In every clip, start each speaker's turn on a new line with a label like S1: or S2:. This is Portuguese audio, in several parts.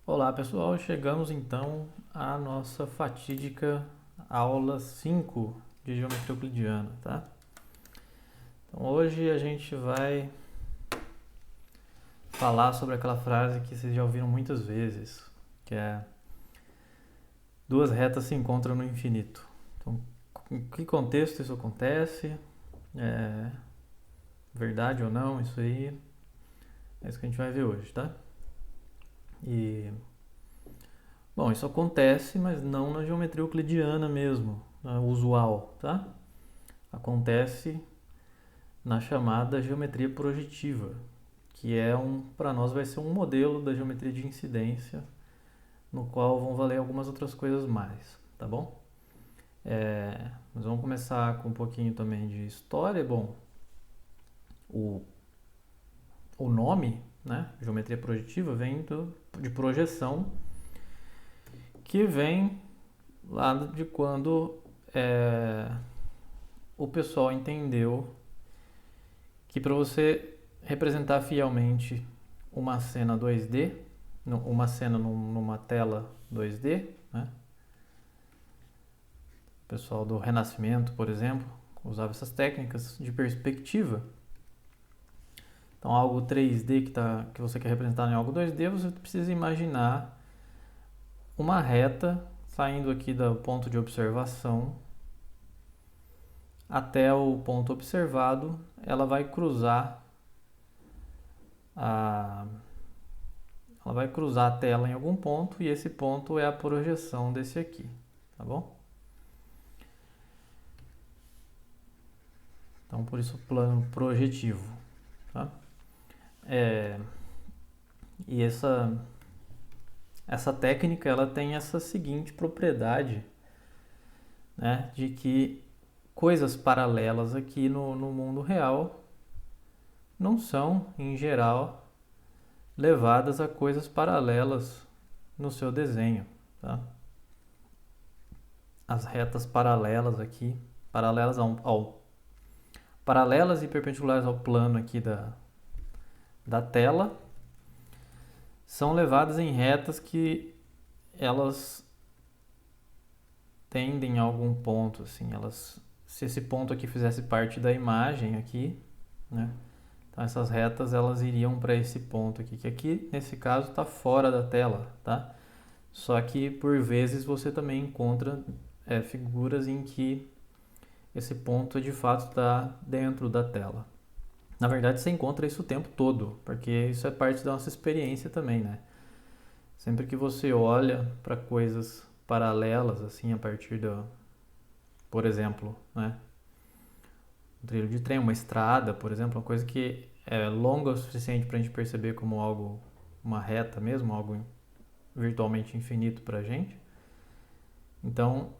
S1: Olá pessoal, chegamos então à nossa fatídica aula 5 de geometria euclidiana, tá? Então hoje a gente vai falar sobre aquela frase que vocês já ouviram muitas vezes, que é duas retas se encontram no infinito. Então, em que contexto isso acontece? É verdade ou não? Isso aí é isso que a gente vai ver hoje, tá? Bom, isso acontece, mas não na geometria euclidiana mesmo, na usual, tá? Acontece na chamada geometria projetiva, que para nós vai ser um modelo da geometria de incidência, no qual vão valer algumas outras coisas mais, tá bom? Nós vamos começar com um pouquinho também de história. Bom, o nome, né, geometria projetiva, vem de projeção, que vem lá de quando o pessoal entendeu que para você representar fielmente uma cena 2D, uma cena numa tela 2D, né? O pessoal do Renascimento, por exemplo, usava essas técnicas de perspectiva. Então, algo 3D que você quer representar em algo 2D, você precisa imaginar uma reta saindo aqui do ponto de observação até o ponto observado. Ela vai cruzar a tela em algum ponto, e esse ponto é a projeção desse aqui, tá bom? Então, por isso, plano projetivo, tá? E essa técnica, ela tem essa seguinte propriedade, né, de que coisas paralelas aqui no mundo real não são, em geral, levadas a coisas paralelas no seu desenho, tá? As retas paralelas aqui, paralelas e perpendiculares ao plano aqui da tela, são levadas em retas que elas tendem a algum ponto, assim, se esse ponto aqui fizesse parte da imagem aqui, né? Então essas retas elas iriam para esse ponto aqui, que aqui nesse caso está fora da tela, tá? Só que por vezes você também encontra figuras em que esse ponto de fato está dentro da tela. Na verdade, você encontra isso o tempo todo, porque isso é parte da nossa experiência também, né? Sempre que você olha para coisas paralelas, assim, a partir por exemplo, né? Um trilho de trem, uma estrada, por exemplo, uma coisa que é longa o suficiente para a gente perceber como algo, uma reta mesmo, algo virtualmente infinito para a gente. Então,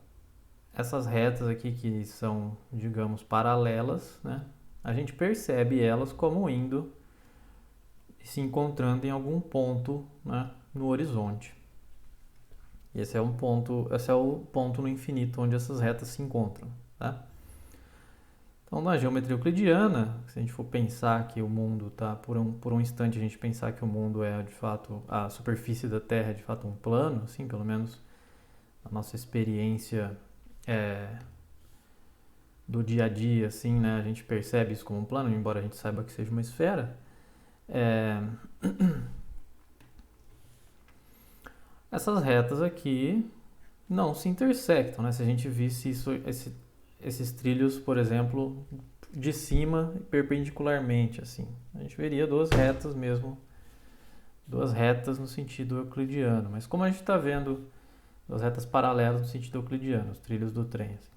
S1: essas retas aqui que são, digamos, paralelas, né? A gente percebe elas como indo e se encontrando em algum ponto, né, no horizonte. E esse é o ponto no infinito onde essas retas se encontram, tá? Então, na geometria euclidiana, se a gente for pensar que o mundo está, por um instante a gente pensar que o mundo é de fato, a superfície da Terra é de fato um plano, assim, pelo menos a nossa experiência do dia a dia, assim, né, a gente percebe isso como um plano, embora a gente saiba que seja uma esfera. Essas retas aqui não se intersectam, né? Se a gente visse esses trilhos, por exemplo, de cima perpendicularmente, assim, a gente veria duas retas mesmo, duas retas no sentido euclidiano. Mas como a gente está vendo duas retas paralelas no sentido euclidiano, os trilhos do trem, assim.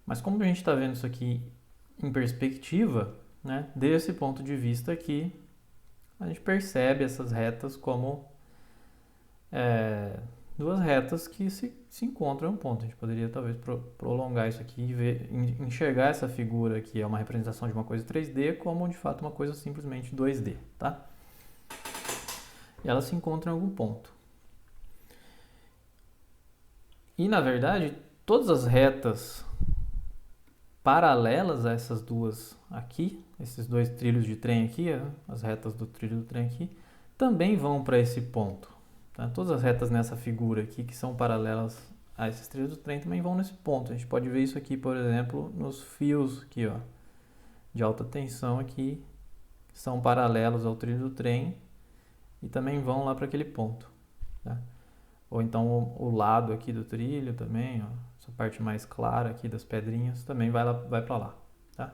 S1: Mas como a gente está vendo isso aqui em perspectiva, né? Desse ponto de vista aqui, a gente percebe essas retas como duas retas que se encontram em um ponto. A gente poderia talvez prolongar isso aqui e enxergar essa figura que é uma representação de uma coisa 3D como de fato uma coisa simplesmente 2D, tá? E elas se encontram em algum ponto. E na verdade, todas as retas paralelas a essas duas aqui, esses dois trilhos de trem aqui, as retas do trilho do trem aqui, também vão para esse ponto, Tá? Todas as retas nessa figura aqui que são paralelas a esses trilhos do trem também vão nesse ponto. A gente pode ver isso aqui, por exemplo, nos fios aqui, ó, de alta tensão aqui, que são paralelos ao trilho do trem e também vão lá para aquele ponto. Tá? Ou então o lado aqui do trilho também, ó, essa parte mais clara aqui das pedrinhas também vai para lá. Tá?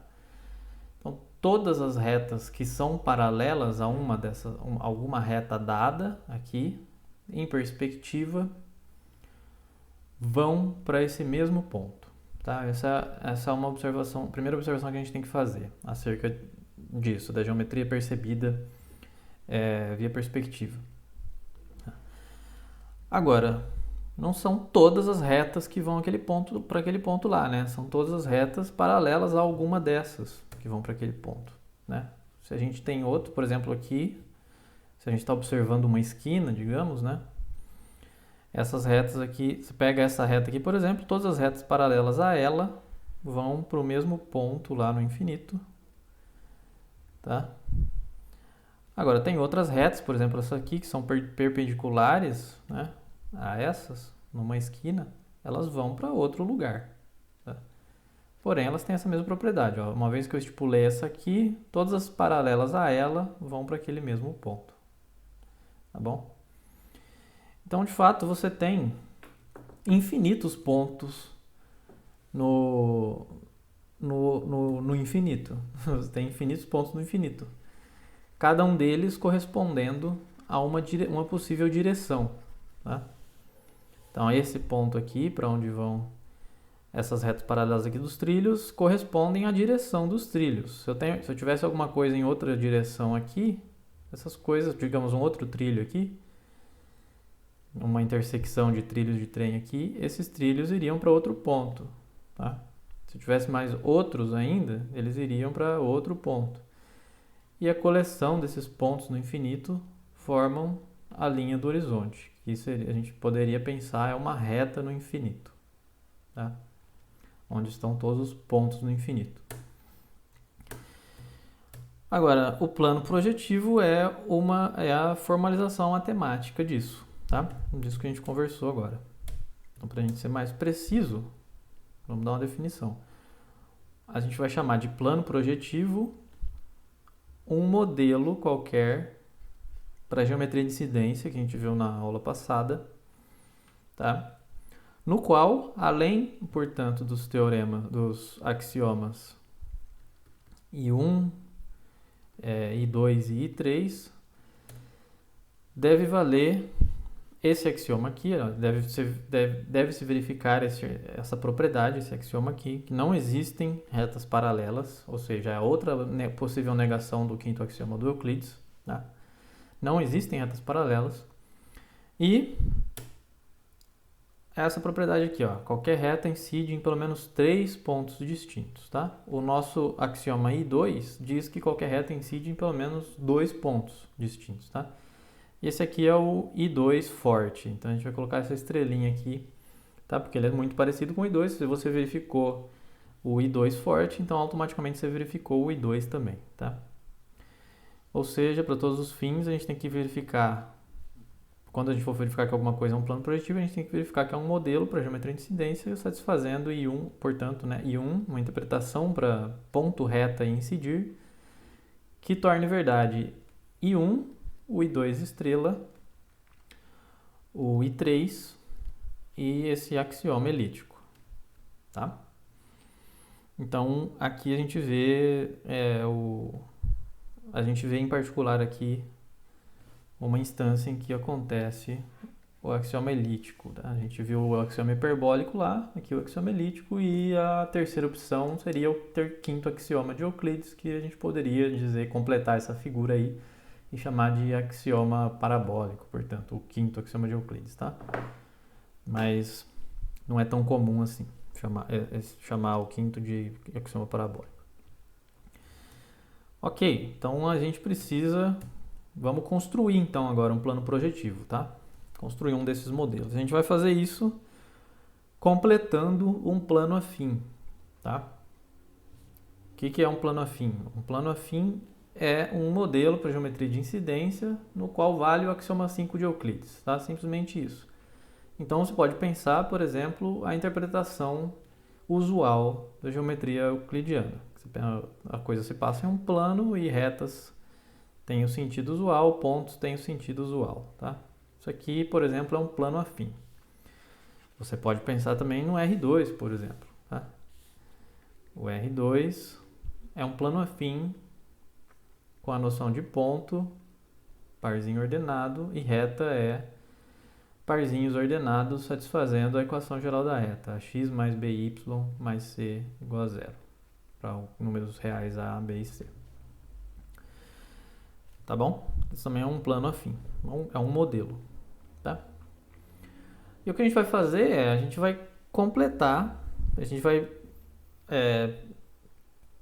S1: Então, todas as retas que são paralelas a alguma reta dada aqui, em perspectiva, vão para esse mesmo ponto. Tá? Essa é uma observação, a primeira observação que a gente tem que fazer acerca disso, da geometria percebida via perspectiva. Agora, não são todas as retas que vão para aquele ponto lá, né? São todas as retas paralelas a alguma dessas que vão para aquele ponto, né? Se a gente tem outro, por exemplo, aqui, se a gente está observando uma esquina, digamos, né? Essas retas aqui, você pega essa reta aqui, por exemplo, todas as retas paralelas a ela vão para o mesmo ponto lá no infinito, tá? Agora, tem outras retas, por exemplo, essa aqui, que são perpendiculares, né, a essas, numa esquina, elas vão para outro lugar. Tá? Porém, elas têm essa mesma propriedade. Ó. Uma vez que eu estipulei essa aqui, todas as paralelas a ela vão para aquele mesmo ponto. Tá bom? Então, de fato, você tem infinitos pontos no infinito. Você tem infinitos pontos no infinito. Cada um deles correspondendo a uma possível direção. Tá? Então, esse ponto aqui, para onde vão essas retas paralelas aqui dos trilhos, correspondem à direção dos trilhos. Se eu tivesse alguma coisa em outra direção aqui, essas coisas, digamos um outro trilho aqui, uma intersecção de trilhos de trem aqui, esses trilhos iriam para outro ponto. Tá? Se tivesse mais outros ainda, eles iriam para outro ponto. E a coleção desses pontos no infinito formam a linha do horizonte. Isso a gente poderia pensar é uma reta no infinito, tá? Onde estão todos os pontos no infinito. Agora, o plano projetivo é a formalização matemática disso, tá? Disso que a gente conversou agora. Então, para a gente ser mais preciso, vamos dar uma definição. A gente vai chamar de plano projetivo um modelo qualquer para geometria de incidência que a gente viu na aula passada, tá? No qual, além, portanto, dos axiomas I1, I2 e I3, deve valer esse axioma aqui, ó, deve se verificar essa propriedade, esse axioma aqui, que não existem retas paralelas, ou seja, é outra possível negação do quinto axioma do Euclides, tá? Não existem retas paralelas. E essa propriedade aqui, ó, qualquer reta incide em pelo menos 3 pontos distintos, tá? O nosso axioma I2 diz que qualquer reta incide em pelo menos 2 pontos distintos, tá? E esse aqui é o I2 forte, então a gente vai colocar essa estrelinha aqui, tá? Porque ele é muito parecido com o I2, se você verificou o I2 forte, então automaticamente você verificou o I2 também, tá? Ou seja, para todos os fins, a gente tem que verificar, quando a gente for verificar que alguma coisa é um plano projetivo, a gente tem que verificar que é um modelo para geometria de incidência, satisfazendo I1, portanto, né, I1, uma interpretação para ponto, reta e incidir, que torne verdade I1, o I2 estrela, o I3 e esse axioma elíptico, tá? Então, aqui a gente vê em particular aqui uma instância em que acontece o axioma elíptico, tá? A gente viu o axioma hiperbólico lá, aqui o axioma elíptico, e a terceira opção seria o quinto axioma de Euclides, que a gente poderia dizer, completar essa figura aí e chamar de axioma parabólico, portanto, o quinto axioma de Euclides, tá? Mas não é tão comum assim chamar o quinto de axioma parabólico. Ok, então a gente vamos construir então agora um plano projetivo, tá? Construir um desses modelos. A gente vai fazer isso completando um plano afim, tá? O que é um plano afim? Um plano afim é um modelo para geometria de incidência no qual vale o axioma 5 de Euclides, tá? Simplesmente isso. Então você pode pensar, por exemplo, a interpretação usual da geometria euclidiana. A coisa se passa em um plano e retas têm o sentido usual, pontos têm o sentido usual, tá? Isso aqui, por exemplo, é um plano afim. Você pode pensar também no R2, por exemplo, tá? O R2 é um plano afim com a noção de ponto, parzinho ordenado, e reta é parzinhos ordenados satisfazendo a equação geral da reta, x mais by mais c igual a zero, para números reais a, b e c. Tá bom? Isso também é um plano afim, é um modelo, tá? E o que a gente vai fazer é, a gente vai completar, a gente vai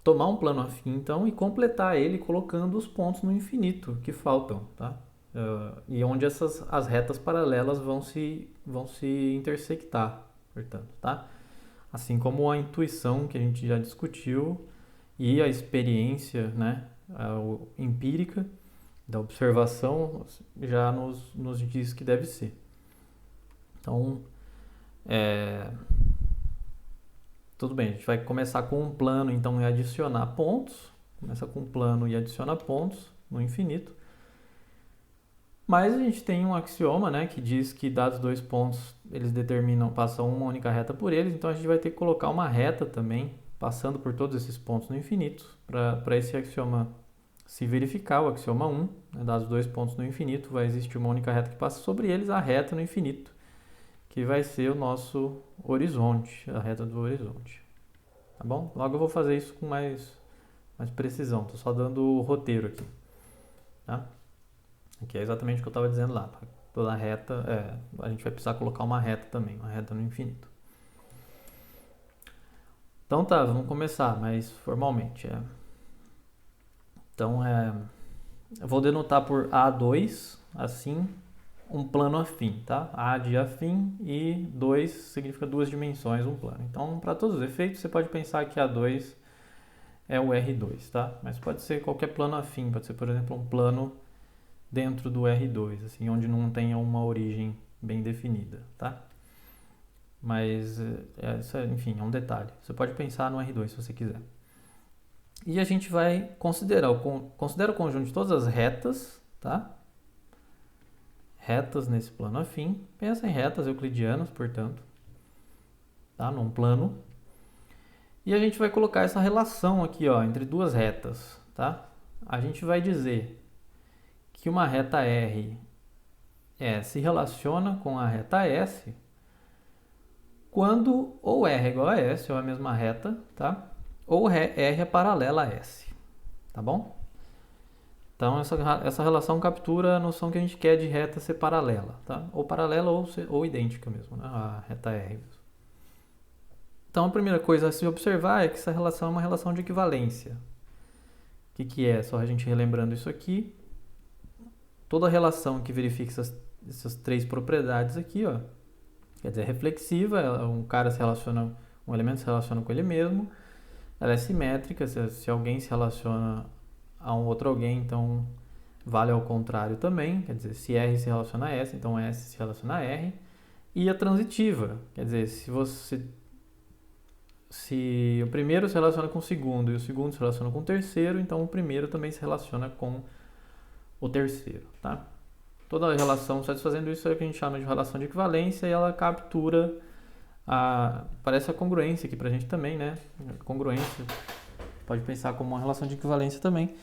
S1: tomar um plano afim, então, e completar ele colocando os pontos no infinito que faltam, tá? E onde as retas paralelas vão se intersectar, portanto, tá? Assim como a intuição que a gente já discutiu e a experiência, né, empírica da observação já nos diz que deve ser. Então, tudo bem, a gente vai começar com um plano, então, e adicionar pontos. Começa com um plano e adiciona pontos no infinito. Mas a gente tem um axioma, né, que diz que dados dois pontos, eles passam uma única reta por eles. Então a gente vai ter que colocar uma reta também, passando por todos esses pontos no infinito, para esse axioma se verificar, o axioma 1, né, dados dois pontos no infinito, vai existir uma única reta que passa sobre eles, a reta no infinito, que vai ser o nosso horizonte, a reta do horizonte. Tá bom? Logo eu vou fazer isso com mais precisão, estou só dando o roteiro aqui. Tá? Que é exatamente o que eu estava dizendo lá. Toda reta, a gente vai precisar colocar uma reta também, uma reta no infinito. Então tá, vamos começar mais formalmente. Então, eu vou denotar por A2, assim, um plano afim, tá? A de afim e 2 significa duas dimensões, um plano. Então, para todos os efeitos, você pode pensar que A2 é o R2, tá? Mas pode ser qualquer plano afim, pode ser, por exemplo, um plano dentro do R2, assim, onde não tenha uma origem bem definida, tá? Mas, enfim, é um detalhe. Você pode pensar no R2 se você quiser. E a gente vai considera o conjunto de todas as retas, tá? Retas nesse plano afim. Pensa em retas euclidianas, portanto, tá? Num plano. E a gente vai colocar essa relação aqui, ó, entre duas retas, tá? A gente vai dizer que uma reta R se relaciona com a reta S quando ou R é igual a S, ou a mesma reta, tá? Ou R é paralela a S, tá bom? Então, essa relação captura a noção que a gente quer de reta ser paralela, tá? Ou paralela ou idêntica mesmo, né? A reta R. Então, a primeira coisa a se observar é que essa relação é uma relação de equivalência. O que é? Só a gente relembrando isso aqui. Toda relação que verifique essas três propriedades aqui, ó, quer dizer, reflexiva, um elemento se relaciona com ele mesmo, ela é simétrica, se alguém se relaciona a um outro alguém, então vale ao contrário também, quer dizer, se R se relaciona a S, então S se relaciona a R, e a transitiva, quer dizer, se o primeiro se relaciona com o segundo e o segundo se relaciona com o terceiro, então o primeiro também se relaciona com o terceiro, tá? Toda relação satisfazendo isso é o que a gente chama de relação de equivalência e ela captura parece a congruência aqui pra gente também, né? Congruência, pode pensar como uma relação de equivalência também.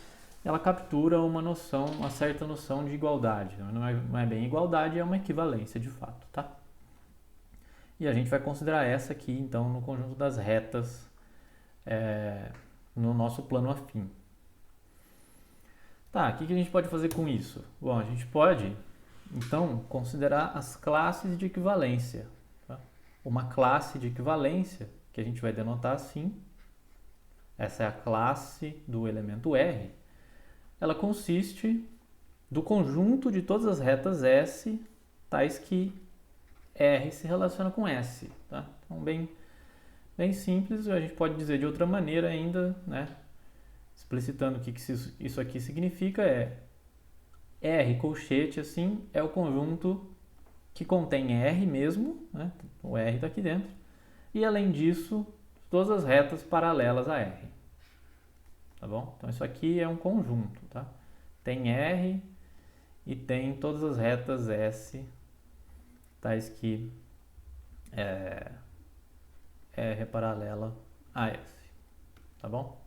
S1: Ela captura uma certa noção de igualdade. Não é bem igualdade, é uma equivalência de fato, tá? E a gente vai considerar essa aqui, então, no conjunto das retas no nosso plano afim. Tá, o que a gente pode fazer com isso? Bom, a gente pode, então, considerar as classes de equivalência. Tá? Uma classe de equivalência, que a gente vai denotar assim, essa é a classe do elemento R, ela consiste do conjunto de todas as retas S, tais que R se relaciona com S. Tá? Então, bem simples, a gente pode dizer de outra maneira ainda, né? explicitando o que isso aqui significa, R colchete assim é o conjunto que contém R mesmo, né? O R está aqui dentro, e além disso, todas as retas paralelas a R. Tá bom? Então isso aqui é um conjunto, tá? Tem R e tem todas as retas S, tais que R é paralela a S. Tá bom?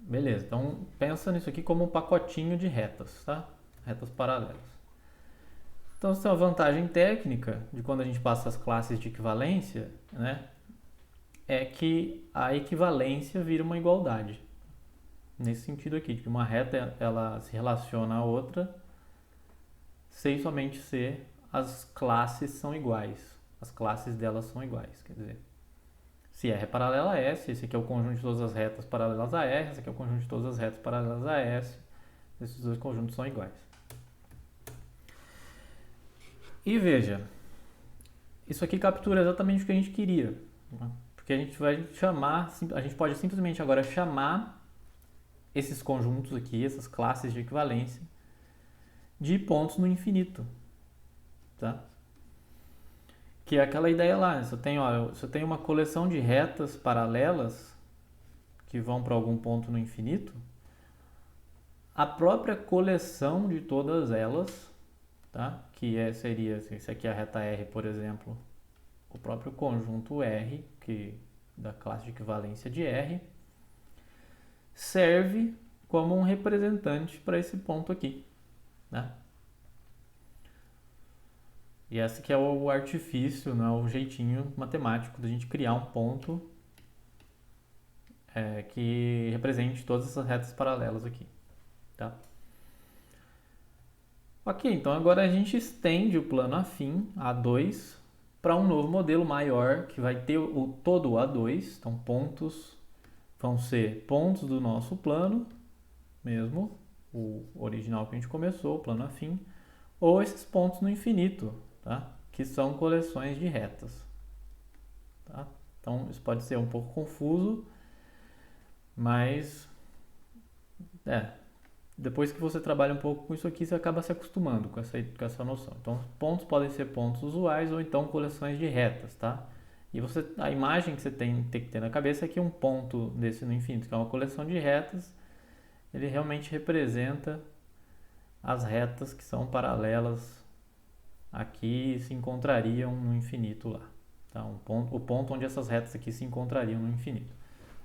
S1: Beleza, então pensa nisso aqui como um pacotinho de retas, tá? Retas paralelas. Então, essa é uma vantagem técnica de quando a gente passa as classes de equivalência, né? É que a equivalência vira uma igualdade. Nesse sentido aqui, de que uma reta ela se relaciona a outra sem somente ser as classes são iguais. As classes delas são iguais, quer dizer, se R é paralela a S, esse aqui é o conjunto de todas as retas paralelas a R, esse aqui é o conjunto de todas as retas paralelas a S, esses dois conjuntos são iguais. E veja, isso aqui captura exatamente o que a gente queria, né? Porque a gente vai chamar, a gente pode simplesmente agora chamar esses conjuntos aqui, essas classes de equivalência, de pontos no infinito, tá? Que é aquela ideia lá, se eu tenho uma coleção de retas paralelas que vão para algum ponto no infinito, a própria coleção de todas elas, tá? Que seria, se aqui é a reta R, por exemplo, o próprio conjunto R, da classe de equivalência de R, serve como um representante para esse ponto aqui, né? E esse que é o artifício, né, o jeitinho matemático da gente criar um ponto que represente todas essas retas paralelas aqui, tá? Ok, então agora a gente estende o plano afim A2 para um novo modelo maior que vai ter todo o A2, então pontos vão ser pontos do nosso plano mesmo, o original que a gente começou, o plano afim, ou esses pontos no infinito, tá? Que são coleções de retas. Tá? Então isso pode ser um pouco confuso, mas depois que você trabalha um pouco com isso aqui, você acaba se acostumando com essa noção. Então pontos podem ser pontos usuais ou então coleções de retas, tá? E a imagem que você tem que ter na cabeça é que um ponto desse no infinito, que é uma coleção de retas, ele realmente representa as retas que são paralelas aqui e se encontrariam no infinito lá. Tá? O ponto onde essas retas aqui se encontrariam no infinito.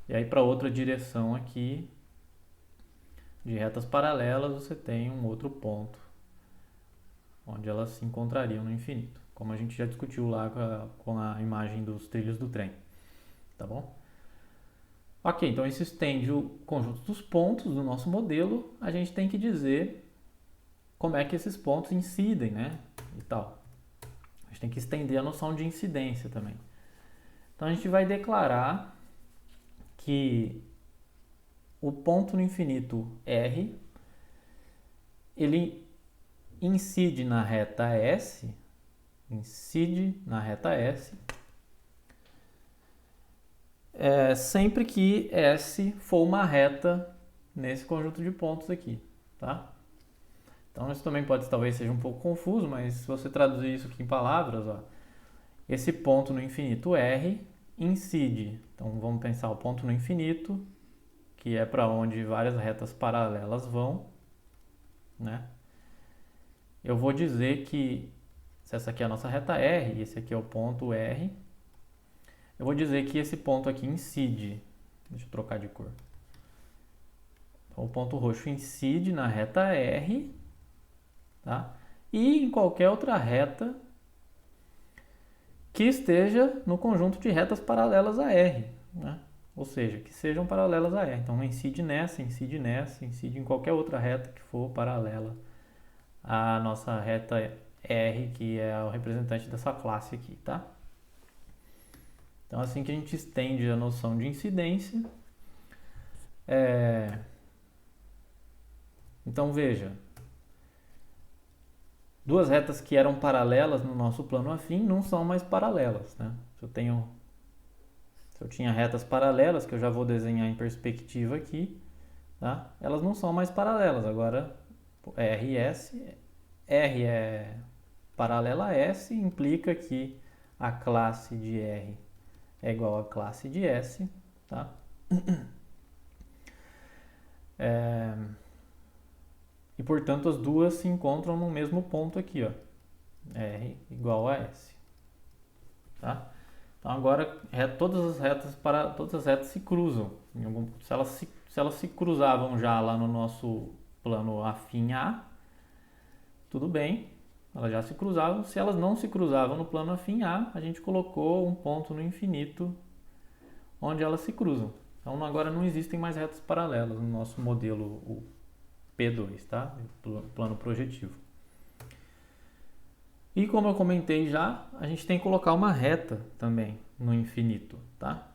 S1: E aí para outra direção aqui, de retas paralelas, você tem um outro ponto onde elas se encontrariam no infinito. Como a gente já discutiu lá com a imagem dos trilhos do trem. Tá bom? Ok, então isso estende o conjunto dos pontos do nosso modelo. A gente tem que dizer como é que esses pontos incidem, né? E tal. A gente tem que estender a noção de incidência também. Então a gente vai declarar que o ponto no infinito R, ele incide na reta S, sempre que S for uma reta nesse conjunto de pontos aqui, tá? Então isso também talvez seja um pouco confuso, mas se você traduzir isso aqui em palavras, ó, esse ponto no infinito R incide. Então vamos pensar o ponto no infinito, que é para onde várias retas paralelas vão, né? Eu vou dizer que, se essa aqui é a nossa reta R, e esse aqui é o ponto R, eu vou dizer que esse ponto aqui incide. Deixa eu trocar de cor. Então, o ponto roxo incide na reta R, tá? E em qualquer outra reta que esteja no conjunto de retas paralelas a R, né? Ou seja, que sejam paralelas a R. Então incide nessa, incide em qualquer outra reta que for paralela à nossa reta R, que é o representante dessa classe aqui, tá? Então assim que a gente estende a noção de incidência. Então veja, duas retas que eram paralelas no nosso plano afim não são mais paralelas, né? Se se eu tinha retas paralelas, que eu já vou desenhar em perspectiva aqui, tá? Elas não são mais paralelas, agora R e S, R é paralela a S, implica que a classe de R é igual à classe de S, tá? E portanto as duas se encontram no mesmo ponto aqui, ó, R igual a S, tá? Então agora todas as retas se cruzam. Se elas se cruzavam já lá no nosso plano afim A, tudo bem, elas já se cruzavam. Se elas não se cruzavam no plano afim A, a gente colocou um ponto no infinito onde elas se cruzam. Então agora não existem mais retas paralelas no nosso modelo o P2, tá? Plano projetivo. E como eu comentei já, a gente tem que colocar uma reta também no infinito, tá?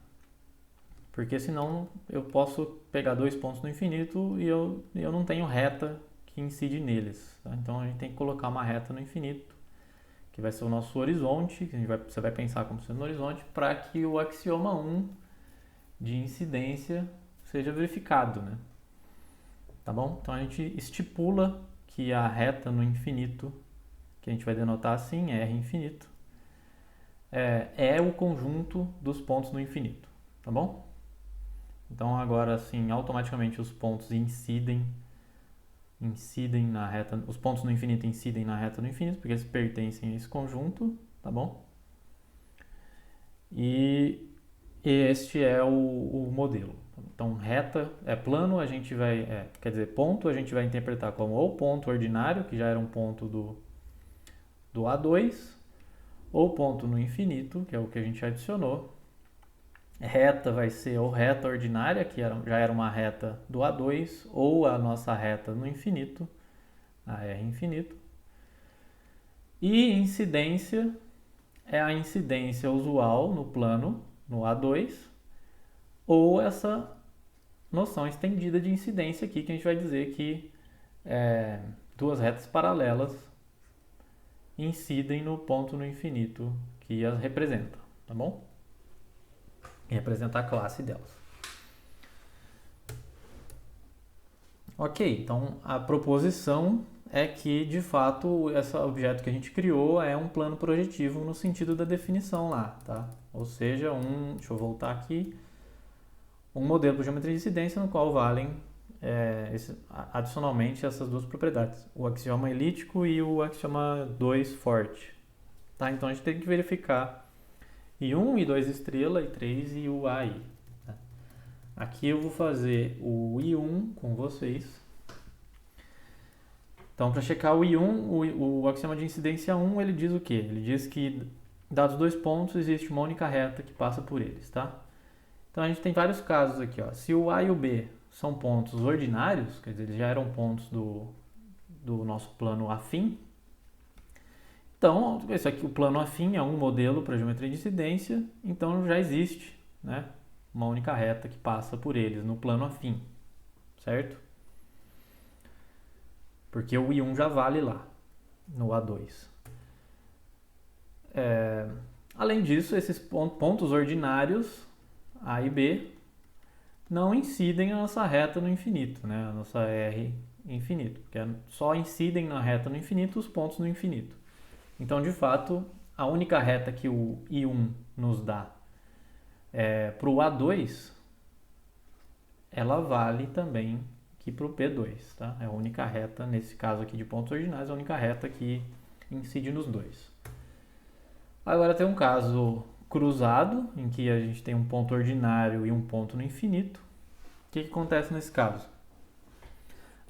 S1: Porque senão eu posso pegar dois pontos no infinito e eu não tenho reta que incide neles, tá? Então a gente tem que colocar uma reta no infinito, que vai ser o nosso horizonte, que você vai pensar como sendo no horizonte, para que o axioma 1 de incidência seja verificado, né? Tá bom? Então a gente estipula que a reta no infinito, que a gente vai denotar assim, R infinito, é o conjunto dos pontos no infinito, tá bom? Então agora assim, automaticamente os pontos incidem na reta, os pontos no infinito incidem na reta do infinito, porque eles pertencem a esse conjunto, tá bom? E este é o modelo. Então reta é plano, a gente vai, quer dizer, ponto, a gente vai interpretar como ou ponto ordinário, que já era um ponto do A2, ou ponto no infinito, que é o que a gente adicionou. Reta vai ser ou reta ordinária, que já era uma reta do A2, ou a nossa reta no infinito, a R infinito. E incidência é a incidência usual no plano, no A2, ou essa noção estendida de incidência aqui, que a gente vai dizer que duas retas paralelas incidem no ponto no infinito que as representa, tá bom? E representa a classe delas. Ok, então a proposição é que, de fato, esse objeto que a gente criou é um plano projetivo no sentido da definição lá, tá? Ou seja, deixa eu voltar aqui, um modelo por geometria de incidência no qual valem adicionalmente essas duas propriedades, o axioma elíptico e o axioma 2 forte. Tá? Então a gente tem que verificar I1, I2 estrela, I3 e o AI. Tá? Aqui eu vou fazer o I1 com vocês. Então, para checar o I1, o axioma de incidência 1, ele diz o quê? Ele diz que, dados dois pontos, existe uma única reta que passa por eles, tá? Então, a gente tem vários casos aqui, ó. Se o A e o B são pontos ordinários, quer dizer, eles já eram pontos do nosso plano afim, então, esse aqui, o plano afim é um modelo para geometria de incidência, então já existe, né, uma única reta que passa por eles no plano afim, certo? Porque o I1 já vale lá, no A2. Além disso, esses pontos ordinários, A e B, não incidem a nossa reta no infinito, né? A nossa R infinito, porque só incidem na reta no infinito os pontos no infinito. Então, de fato, a única reta que o I1 nos dá para o A2, ela vale também aqui para o P2, tá? É a única reta, nesse caso aqui de pontos ordinários, a única reta que incide nos dois. Agora tem um caso cruzado, em que a gente tem um ponto ordinário e um ponto no infinito. O que acontece nesse caso?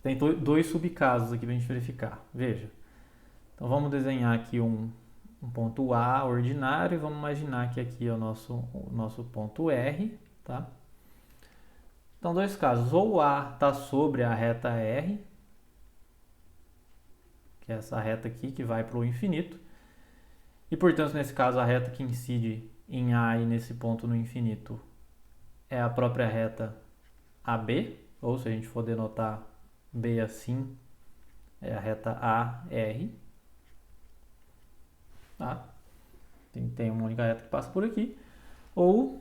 S1: Tem dois subcasos aqui para a gente verificar. Veja. Então vamos desenhar aqui um ponto A ordinário e vamos imaginar que aqui é o nosso ponto R, tá? Então, dois casos. Ou o A está sobre a reta R, que é essa reta aqui que vai para o infinito. E, portanto, nesse caso, a reta que incide em A e nesse ponto no infinito é a própria reta AB, ou se a gente for denotar B assim, é a reta AR. Tá? Tem uma única reta que passa por aqui. Ou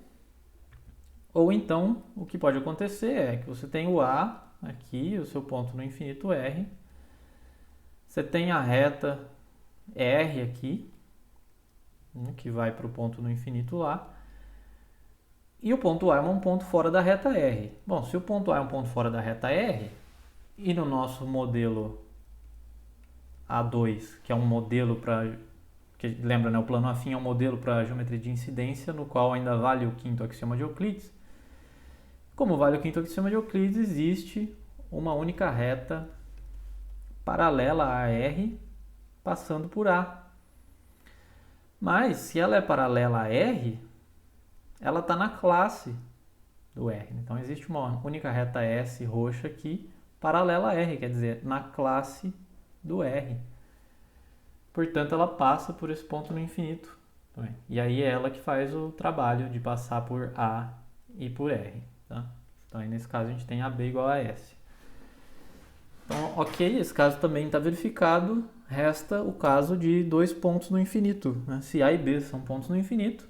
S1: Ou então, o que pode acontecer é que você tem o A aqui, o seu ponto no infinito R, você tem a reta R aqui, que vai para o ponto no infinito lá, e o ponto A é um ponto fora da reta R. Bom, se o ponto A é um ponto fora da reta R, e no nosso modelo A2, que é um modelo para... Lembra, né? O plano afim é um modelo para geometria de incidência, no qual ainda vale o quinto axioma de Euclides. Como vale o quinto axioma de Euclides, existe uma única reta paralela a R passando por A. Mas, se ela é paralela a R, ela está na classe do R. Então, existe uma única reta S roxa aqui, paralela a R, quer dizer, na classe do R. Portanto, ela passa por esse ponto no infinito. E aí é ela que faz o trabalho de passar por A e por R. Tá? Então, aí nesse caso, a gente tem AB igual a S. Então, ok, esse caso também está verificado. Resta o caso de dois pontos no infinito. Né? Se A e B são pontos no infinito,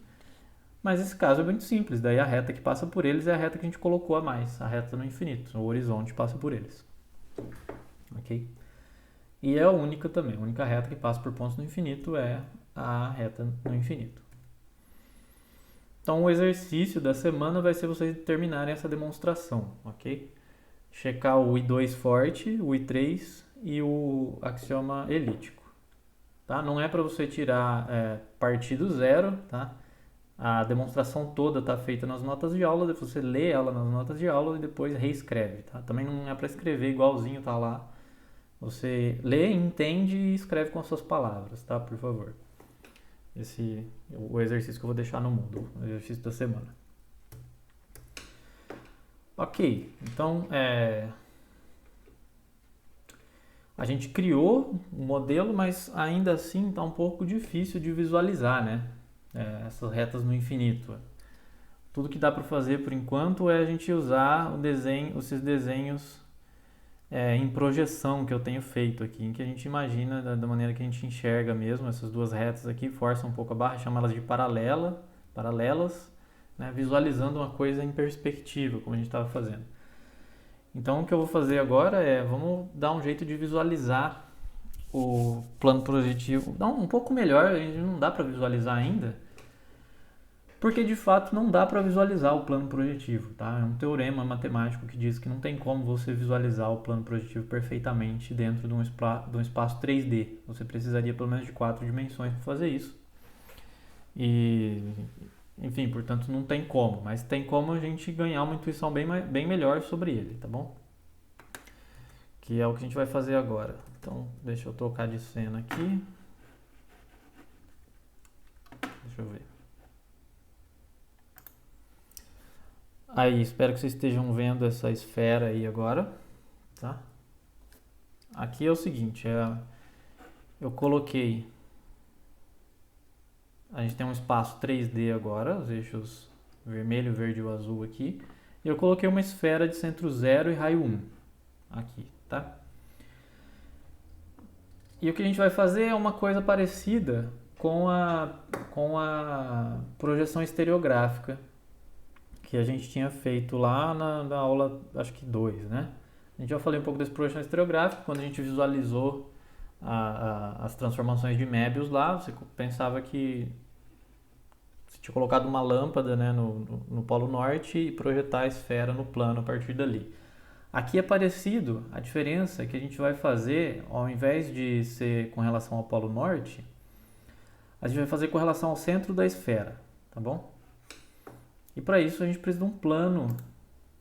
S1: mas esse caso é muito simples. Daí a reta que passa por eles é a reta que a gente colocou a mais, a reta no infinito. O horizonte passa por eles. Ok? E é a única também. A única reta que passa por pontos no infinito é a reta no infinito. Então o exercício da semana vai ser vocês terminarem essa demonstração, ok? Checar o I2 forte, o I3 e o axioma elíptico. Tá? Não é para você tirar partido zero, tá? A demonstração toda está feita nas notas de aula, você lê ela nas notas de aula e depois reescreve. Tá? Também não é para escrever igualzinho, tá lá. Você lê, entende e escreve com as suas palavras, tá? Por favor. O exercício que eu vou deixar no Moodle, o exercício da semana. Ok, então a gente criou um modelo, mas ainda assim está um pouco difícil de visualizar, né? Essas retas no infinito. Tudo que dá para fazer por enquanto é a gente usar esses desenhos em projeção que eu tenho feito aqui, em que a gente imagina da maneira que a gente enxerga mesmo. Essas duas retas aqui forçam um pouco a barra, chama elas de paralelas, né, visualizando uma coisa em perspectiva, como a gente estava fazendo. Então o que eu vou fazer agora vamos dar um jeito de visualizar o plano projetivo, um pouco melhor. A gente não dá para visualizar ainda, porque de fato não dá para visualizar o plano projetivo, tá? É um teorema matemático que diz que não tem como você visualizar o plano projetivo perfeitamente dentro de um espaço 3D. Você precisaria pelo menos de 4 dimensões para fazer isso. Enfim, portanto não tem como, mas tem como a gente ganhar uma intuição bem melhor sobre ele, tá bom? Que é o que a gente vai fazer agora. Então, deixa eu trocar de cena aqui. Deixa eu ver. Aí, espero que vocês estejam vendo essa esfera aí agora, tá? Aqui é o seguinte, eu coloquei, a gente tem um espaço 3D agora, os eixos vermelho, verde e o azul aqui, e eu coloquei uma esfera de centro 0 e raio 1 aqui, tá? E o que a gente vai fazer é uma coisa parecida com a projeção estereográfica que a gente tinha feito lá na aula, acho que 2, né? A gente já falei um pouco desse projeção estereográfica, quando a gente visualizou as transformações de Möbius lá, você pensava que você tinha colocado uma lâmpada, né, no polo norte e projetar a esfera no plano a partir dali. Aqui é parecido, a diferença é que a gente vai fazer, ao invés de ser com relação ao polo norte, a gente vai fazer com relação ao centro da esfera, tá bom? E para isso a gente precisa de um plano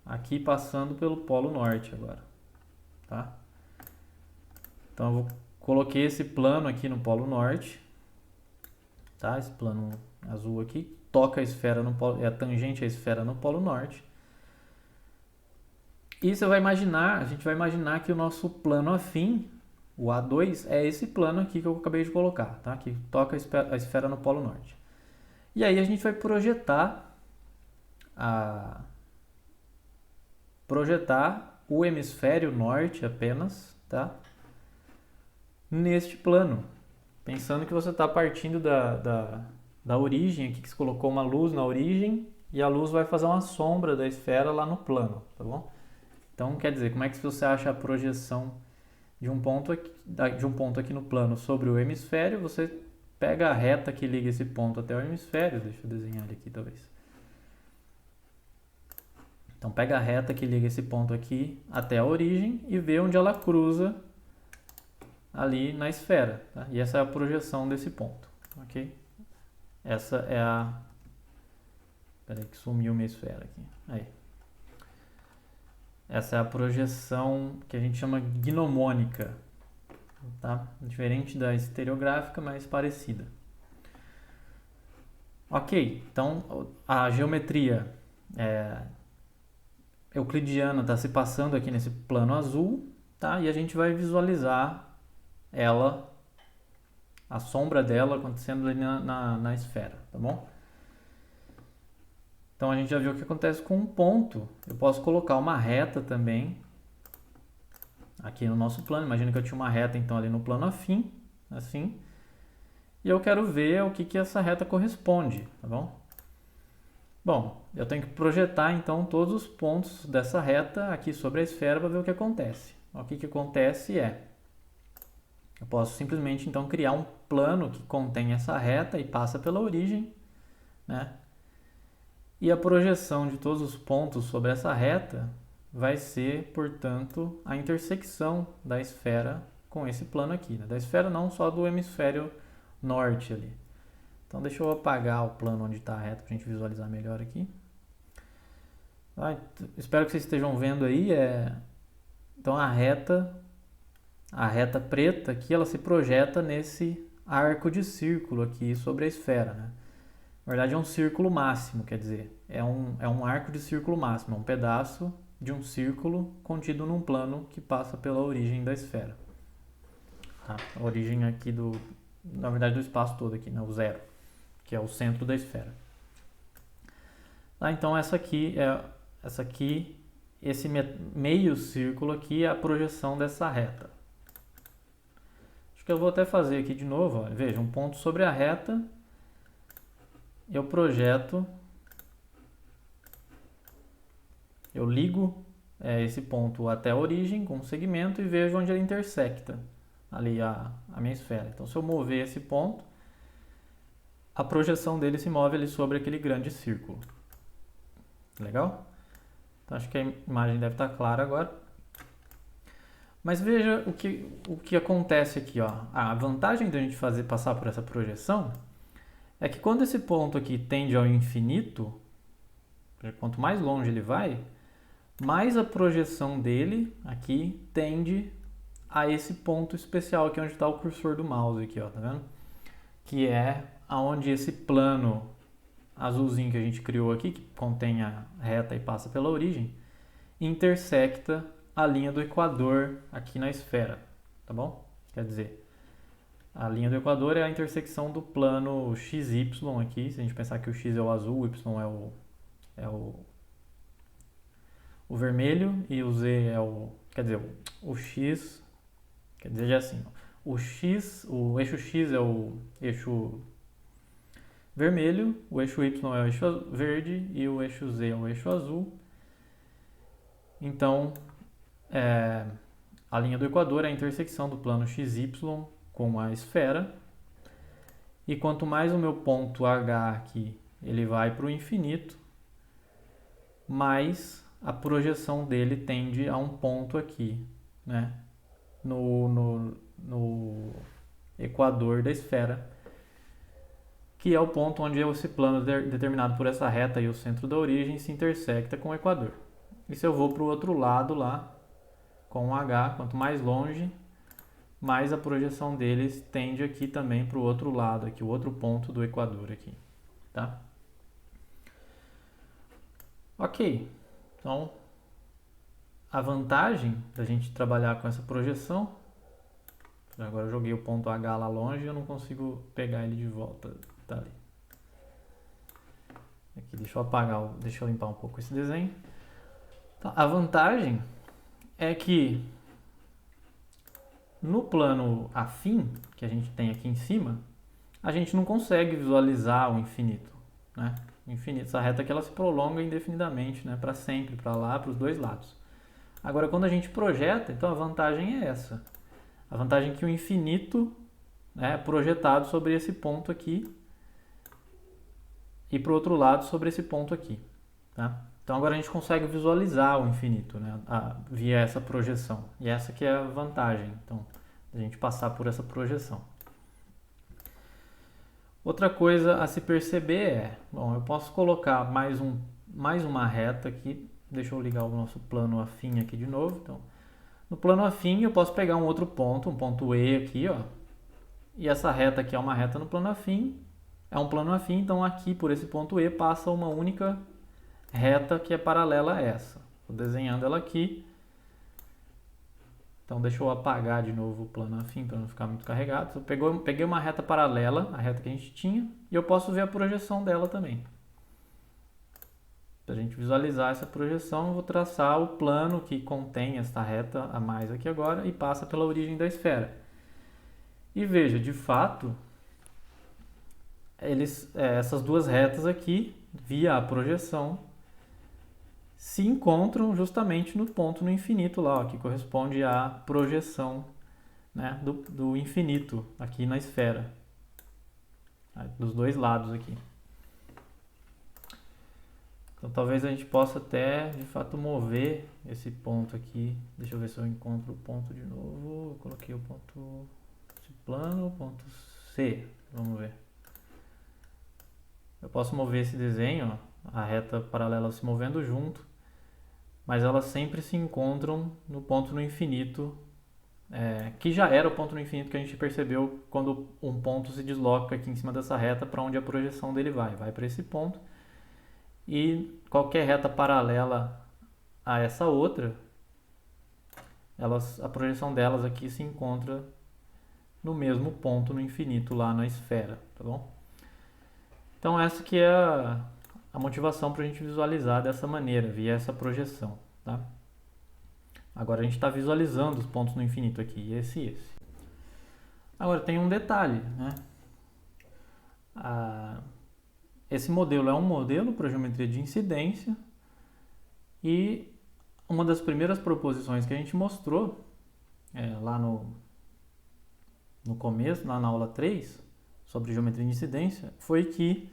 S1: aqui passando pelo polo norte agora, tá? Então eu coloquei esse plano aqui no polo norte, tá? Esse plano azul aqui toca a esfera no polo, é tangente à esfera no polo norte. E você vai imaginar, a gente vai imaginar que o nosso plano afim, o A2, é esse plano aqui que eu acabei de colocar, tá? Que toca a esfera no polo norte. E aí a gente vai projetar o hemisfério norte apenas, tá? Neste plano, pensando que você está partindo da origem aqui, que você colocou uma luz na origem e a luz vai fazer uma sombra da esfera lá no plano, tá bom? Então, quer dizer, como é que você acha a projeção de um ponto aqui no plano sobre o hemisfério? Você pega a reta que liga esse ponto até o hemisfério, deixa eu desenhar ele aqui talvez. Então pega a reta que liga esse ponto aqui até a origem e vê onde ela cruza ali na esfera, tá? E essa é a projeção desse ponto, ok? Essa é a... Peraí que sumiu minha esfera aqui. Aí. Essa é a projeção que a gente chama gnomônica, tá? Diferente da estereográfica, mas parecida. Ok, então a geometria euclidiana está se passando aqui nesse plano azul, tá? E a gente vai visualizar ela, a sombra dela acontecendo ali na esfera, tá bom? Então a gente já viu o que acontece com um ponto. Eu posso colocar uma reta também aqui no nosso plano. Imagina que eu tinha uma reta então ali no plano afim, assim. E eu quero ver o que essa reta corresponde, tá bom? Bom, eu tenho que projetar então todos os pontos dessa reta aqui sobre a esfera para ver o que acontece. O que acontece eu posso simplesmente então criar um plano que contém essa reta e passa pela origem, né? E a projeção de todos os pontos sobre essa reta vai ser, portanto, a intersecção da esfera com esse plano aqui, né? Da esfera não, só do hemisfério norte ali. Então deixa eu apagar o plano onde está a reta para a gente visualizar melhor aqui. Espero que vocês estejam vendo aí. Então a reta preta aqui, ela se projeta nesse arco de círculo aqui sobre a esfera, né? Na verdade é um círculo máximo, quer dizer, é um arco de círculo máximo, é um pedaço de um círculo contido num plano que passa pela origem da esfera. Tá? A origem aqui na verdade do espaço todo aqui, né? O zero, que é o centro da esfera. Tá? Então esse meio círculo aqui é a projeção dessa reta. Acho que eu vou até fazer aqui de novo, ó. Veja, um ponto sobre a reta, eu projeto, eu ligo esse ponto até a origem com um segmento e vejo onde ele intersecta ali a minha esfera. Então se eu mover esse ponto, a projeção dele se move ali sobre aquele grande círculo. Legal? Então acho que a imagem deve estar clara agora. Mas veja o que acontece aqui, ó. A vantagem da gente passar por essa projeção é que quando esse ponto aqui tende ao infinito, quanto mais longe ele vai, mais a projeção dele aqui tende a esse ponto especial aqui onde está o cursor do mouse aqui, ó, tá vendo? Que é aonde esse plano azulzinho que a gente criou aqui, que contém a reta e passa pela origem, intersecta a linha do equador aqui na esfera, tá bom? Quer dizer, a linha do equador é a intersecção do plano XY aqui. Se a gente pensar que o X é o azul, o Y é o vermelho e o Z é quer dizer, o X, quer dizer, já assim, o eixo X é o eixo vermelho, o eixo Y é o eixo verde e o eixo Z é o eixo azul. Então, a linha do equador é a intersecção do plano XY com a esfera, e quanto mais o meu ponto H aqui ele vai para o infinito, mais a projeção dele tende a um ponto aqui, né, no equador da esfera, que é o ponto onde esse plano determinado por essa reta e o centro da origem se intersecta com o equador. E se eu vou para o outro lado lá, com o H, quanto mais longe, mais a projeção deles tende aqui também para o outro lado, aqui, o outro ponto do equador aqui, tá? Ok, então a vantagem da gente trabalhar com essa projeção, agora eu joguei o ponto H lá longe e eu não consigo pegar ele de volta, tá ali. Aqui, deixa eu limpar um pouco esse desenho. Tá, a vantagem é que no plano afim, que a gente tem aqui em cima, a gente não consegue visualizar o infinito, né? infinito. Essa reta aqui ela se prolonga indefinidamente, né? Para sempre, para lá, para os dois lados. Agora, quando a gente projeta, então a vantagem é essa. A vantagem é que o infinito é projetado sobre esse ponto aqui e para o outro lado sobre esse ponto aqui. Tá? Então agora a gente consegue visualizar o infinito, né? Via essa projeção. E essa que é a vantagem, então, a gente passar por essa projeção. Outra coisa a se perceber é, bom, eu posso colocar mais uma reta aqui. Deixa eu ligar o nosso plano afim aqui de novo. Então, no plano afim eu posso pegar um outro ponto, um ponto E aqui, ó. E essa reta aqui é uma reta no plano afim. É um plano afim, então aqui por esse ponto E passa uma única reta que é paralela a essa. Estou desenhando ela aqui. Então deixa eu apagar de novo o plano afim para não ficar muito carregado. Eu peguei uma reta paralela, a reta que a gente tinha, e eu posso ver a projeção dela também. Para a gente visualizar essa projeção, eu vou traçar o plano que contém esta reta a mais aqui agora e passa pela origem da esfera. E veja, de fato, essas duas retas aqui, via a projeção, se encontram justamente no ponto no infinito lá, ó, que corresponde à projeção, né, do infinito aqui na esfera, dos dois lados aqui. Então talvez a gente possa até, de fato, mover esse ponto aqui. Deixa eu ver se eu encontro o ponto de novo. Eu coloquei o ponto, esse plano, ponto C. Vamos ver. Eu posso mover esse desenho, ó, a reta paralela se movendo junto, mas elas sempre se encontram no ponto no infinito, que já era o ponto no infinito que a gente percebeu quando um ponto se desloca aqui em cima dessa reta para onde a projeção dele vai para esse ponto. E qualquer reta paralela a essa outra, a projeção delas aqui se encontra no mesmo ponto no infinito lá na esfera, tá bom? Então essa que é a motivação para a gente visualizar dessa maneira, via essa projeção, tá? Agora a gente está visualizando os pontos no infinito aqui, esse e esse. Agora tem um detalhe, né? Esse modelo é um modelo para geometria de incidência e uma das primeiras proposições que a gente mostrou lá no começo, lá na aula 3, sobre geometria de incidência, foi que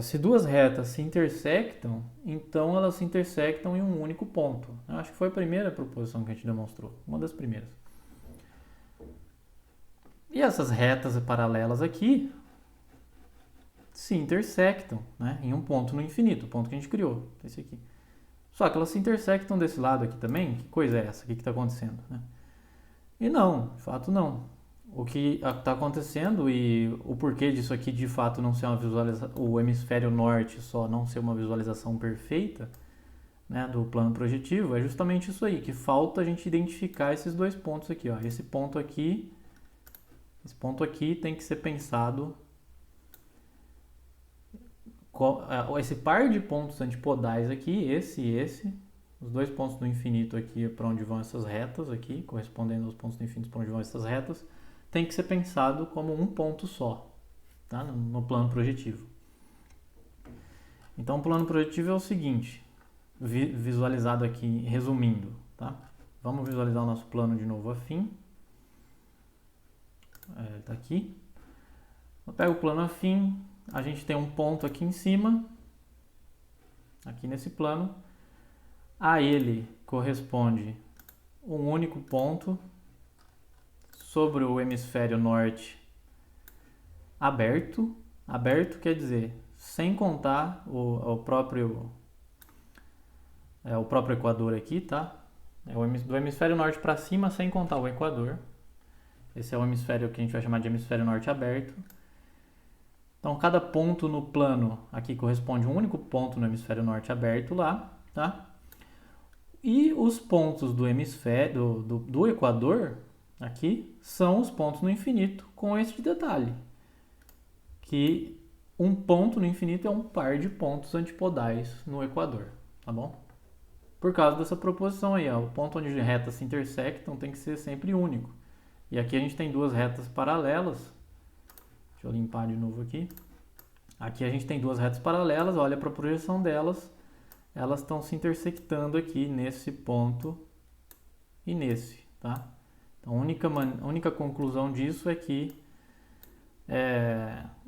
S1: se duas retas se intersectam, então elas se intersectam em um único ponto. Eu acho que foi a primeira proposição que a gente demonstrou, uma das primeiras. E essas retas paralelas aqui se intersectam, né, em um ponto no infinito, o ponto que a gente criou, esse aqui. Só que elas se intersectam desse lado aqui também. Que coisa é essa? O que está acontecendo? Né? E não, de fato não. O que está acontecendo e o porquê disso aqui de fato não ser uma visualização, o hemisfério norte só não ser uma visualização perfeita, né, do plano projetivo, é justamente isso aí, que falta a gente identificar esses dois pontos aqui, ó. Esse ponto aqui tem que ser pensado. Esse par de pontos antipodais aqui, esse e esse, os dois pontos do infinito aqui para onde vão essas retas aqui, correspondendo aos pontos do infinito para onde vão essas retas, tem que ser pensado como um ponto só, tá? No plano projetivo. Então o plano projetivo é o seguinte, visualizado aqui, resumindo, tá? Vamos visualizar o nosso plano de novo afim. Tá aqui. Eu pego o plano afim. A gente tem um ponto aqui em cima, aqui nesse plano. A ele corresponde um único ponto sobre o hemisfério norte aberto. Aberto quer dizer sem contar o próprio equador aqui, tá? Do hemisfério norte para cima sem contar o equador. Esse é o hemisfério que a gente vai chamar de hemisfério norte aberto. Então, cada ponto no plano aqui corresponde a um único ponto no hemisfério norte aberto lá, tá? E os pontos do hemisfério, do equador, aqui, são os pontos no infinito, com este detalhe. Que um ponto no infinito é um par de pontos antipodais no equador, tá bom? Por causa dessa proposição aí, ó, o ponto onde retas se intersectam tem que ser sempre único. E aqui a gente tem duas retas paralelas. Deixa eu limpar de novo aqui. Aqui a gente tem duas retas paralelas, olha para a projeção delas, elas estão se intersectando aqui nesse ponto e nesse, tá? Então a única conclusão disso é que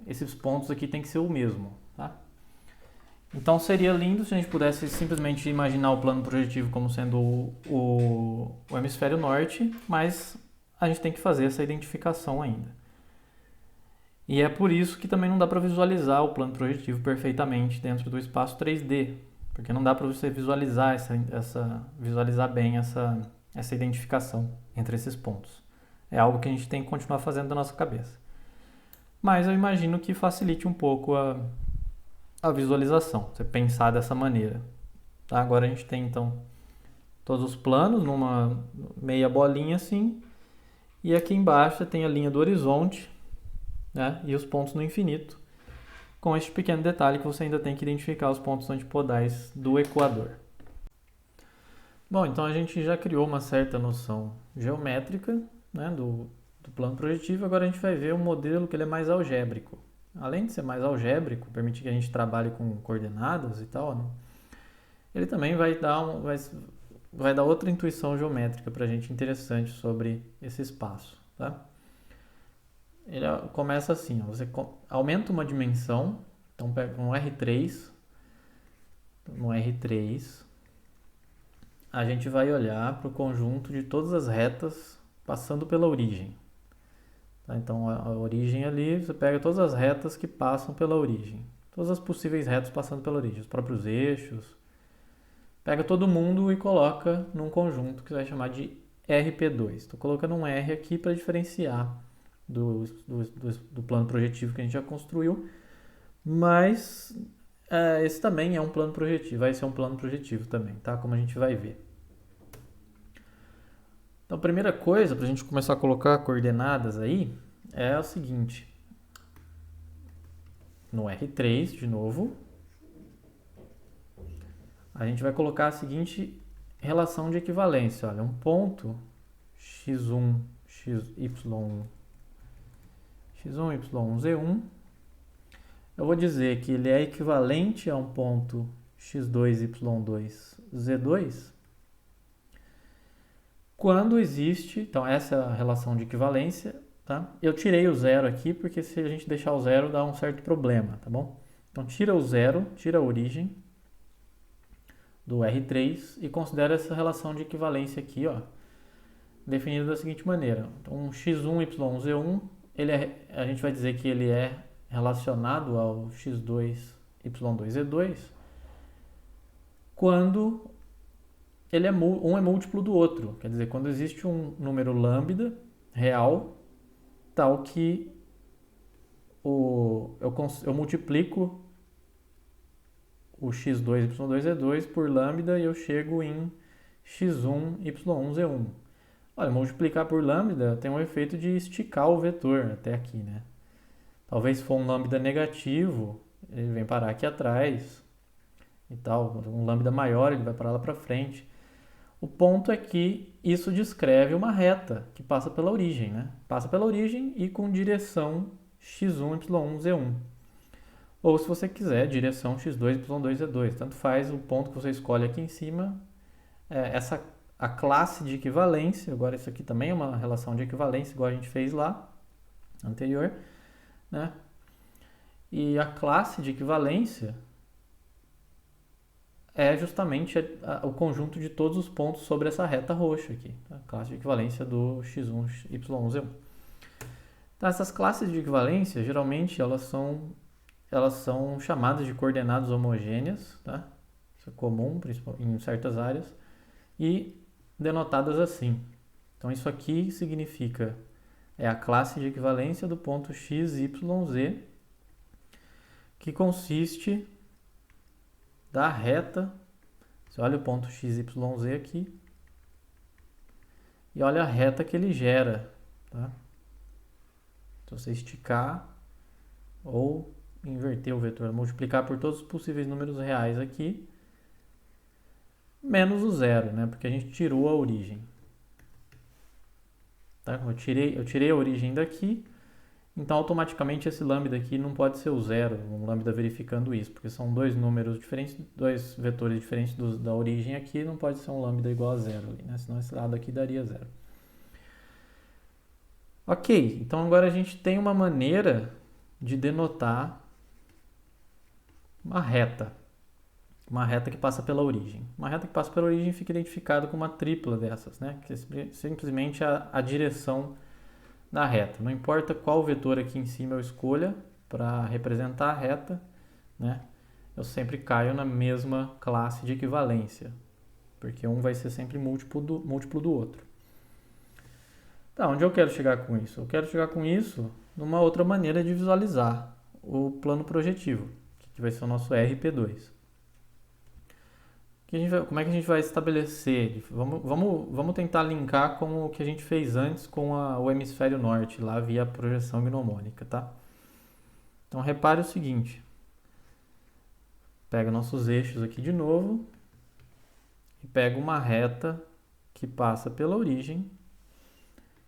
S1: esses pontos aqui tem que ser o mesmo, tá? Então seria lindo se a gente pudesse simplesmente imaginar o plano projetivo como sendo o hemisfério norte, mas a gente tem que fazer essa identificação ainda. E é por isso que também não dá para visualizar o plano projetivo perfeitamente dentro do espaço 3D, porque não dá para você visualizar visualizar bem essa identificação entre esses pontos. É algo que a gente tem que continuar fazendo da nossa cabeça. Mas eu imagino que facilite um pouco a visualização, você pensar dessa maneira. Tá? Agora a gente tem então todos os planos numa meia bolinha assim, e aqui embaixo você tem a linha do horizonte, né? E os pontos no infinito, com este pequeno detalhe que você ainda tem que identificar os pontos antipodais do equador. Bom, então a gente já criou uma certa noção geométrica, né, do plano projetivo. Agora a gente vai ver um modelo que ele é mais algébrico. Além de ser mais algébrico, permitir que a gente trabalhe com coordenadas e tal, né, ele também vai dar outra intuição geométrica para a gente interessante sobre esse espaço, tá? Ele começa assim, ó, você aumenta uma dimensão, então pega um R3, no R3 a gente vai olhar para o conjunto de todas as retas passando pela origem. Tá? Então a origem ali, você pega todas as retas que passam pela origem, todas as possíveis retas passando pela origem, os próprios eixos, pega todo mundo e coloca num conjunto que você vai chamar de RP2. Estou colocando um R aqui para diferenciar do plano projetivo que a gente já construiu, mas esse também é um plano projetivo, vai ser um plano projetivo também, tá? Como a gente vai ver. Então, a primeira coisa, para a gente começar a colocar coordenadas aí, é o seguinte. No R3, de novo, a gente vai colocar a seguinte relação de equivalência. Olha, um ponto x1, xy1, x1, y1, z1. Eu vou dizer que ele é equivalente a um ponto x2, y2, z2 quando existe, então essa é a relação de equivalência, tá? Eu tirei o zero aqui porque se a gente deixar o zero dá um certo problema, tá bom? Então tira o zero, tira a origem do R3 e considera essa relação de equivalência aqui, ó, definida da seguinte maneira. Então x1, y1, z1, a gente vai dizer que ele é relacionado ao x2, y2, z2 quando um é múltiplo do outro. Quer dizer, quando existe um número lambda real, tal que eu multiplico o x2, y2, z2 por lambda e eu chego em x1, y1, z1. Olha, multiplicar por lambda tem um efeito de esticar o vetor até aqui, né? Talvez se for um lambda negativo, ele vem parar aqui atrás e tal. Um lambda maior, ele vai parar lá para frente. O ponto é que isso descreve uma reta que passa pela origem, né? Passa pela origem e com direção x1, y1, z1. Ou se você quiser, direção x2, y2, z2. Tanto faz o ponto que você escolhe aqui em cima. A classe de equivalência, agora isso aqui também é uma relação de equivalência, igual a gente fez lá, anterior, né? E a classe de equivalência é justamente o conjunto de todos os pontos sobre essa reta roxa aqui, a classe de equivalência do x1, y1, z1. Então, essas classes de equivalência, geralmente, elas são chamadas de coordenadas homogêneas, tá? Isso é comum em certas áreas, e denotadas assim. Então, isso aqui significa, é a classe de equivalência do ponto x, y, z, que consiste da reta. Você olha o ponto x, y, z aqui e olha a reta que ele gera, tá? Se você esticar ou inverter o vetor, multiplicar por todos os possíveis números reais aqui, menos o zero, né? Porque a gente tirou a origem. Tá? Eu tirei a origem daqui Então, automaticamente, esse lambda aqui não pode ser o zero, um lambda verificando isso, porque são dois números diferentes, dois vetores diferentes da origem aqui, não pode ser um lambda igual a zero ali, né? Senão esse lado aqui daria zero. Ok, então agora a gente tem uma maneira de denotar uma reta que passa pela origem. Uma reta que passa pela origem fica identificada com uma tripla dessas, né? Que é simplesmente a direção da reta. Não importa qual vetor aqui em cima eu escolha para representar a reta, né? Eu sempre caio na mesma classe de equivalência, porque um vai ser sempre múltiplo do outro. Tá, onde eu quero chegar com isso? Eu quero chegar com isso numa outra maneira de visualizar o plano projetivo, que vai ser o nosso RP2. Como é que a gente vai estabelecer? Vamos tentar linkar com o que a gente fez antes com o hemisfério norte, lá via projeção gnomônica, tá? Então repare o seguinte. Pega nossos eixos aqui de novo e pega uma reta que passa pela origem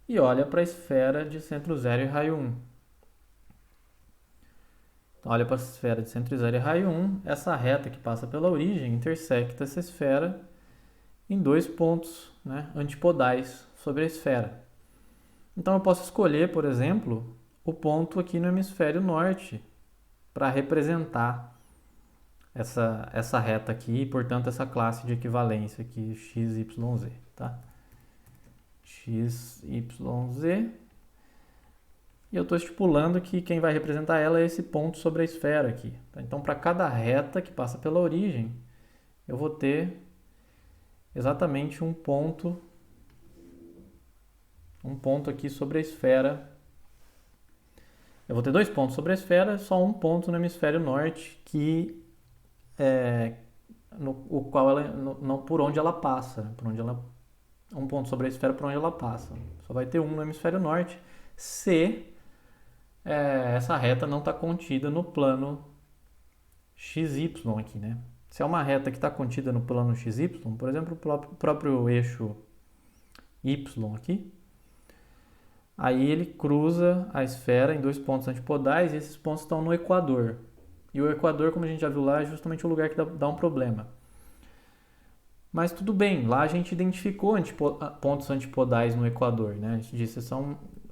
S1: e olha para a esfera de centro zero e raio 1. Então, olha para a esfera de centro zero e raio 1, essa reta que passa pela origem intersecta essa esfera em dois pontos, né, antipodais sobre a esfera. Então eu posso escolher, por exemplo, o ponto aqui no hemisfério norte para representar essa reta aqui e, portanto, essa classe de equivalência aqui, x, y, z, tá? X, y, z. E eu estou estipulando que quem vai representar ela é esse ponto sobre a esfera aqui. Tá? Então, para cada reta que passa pela origem, eu vou ter exatamente um ponto aqui sobre a esfera. Eu vou ter dois pontos sobre a esfera, só um ponto no hemisfério norte que o qual ela não por onde ela passa, um ponto sobre a esfera por onde ela passa. Só vai ter um no hemisfério norte se essa reta não está contida no plano XY aqui, né? Se é uma reta que está contida no plano XY, por exemplo, o próprio eixo Y aqui, aí ele cruza a esfera em dois pontos antipodais e esses pontos estão no equador. E o equador, como a gente já viu lá, é justamente o lugar que dá um problema. Mas tudo bem, lá a gente identificou pontos antipodais no equador, né? A gente disse que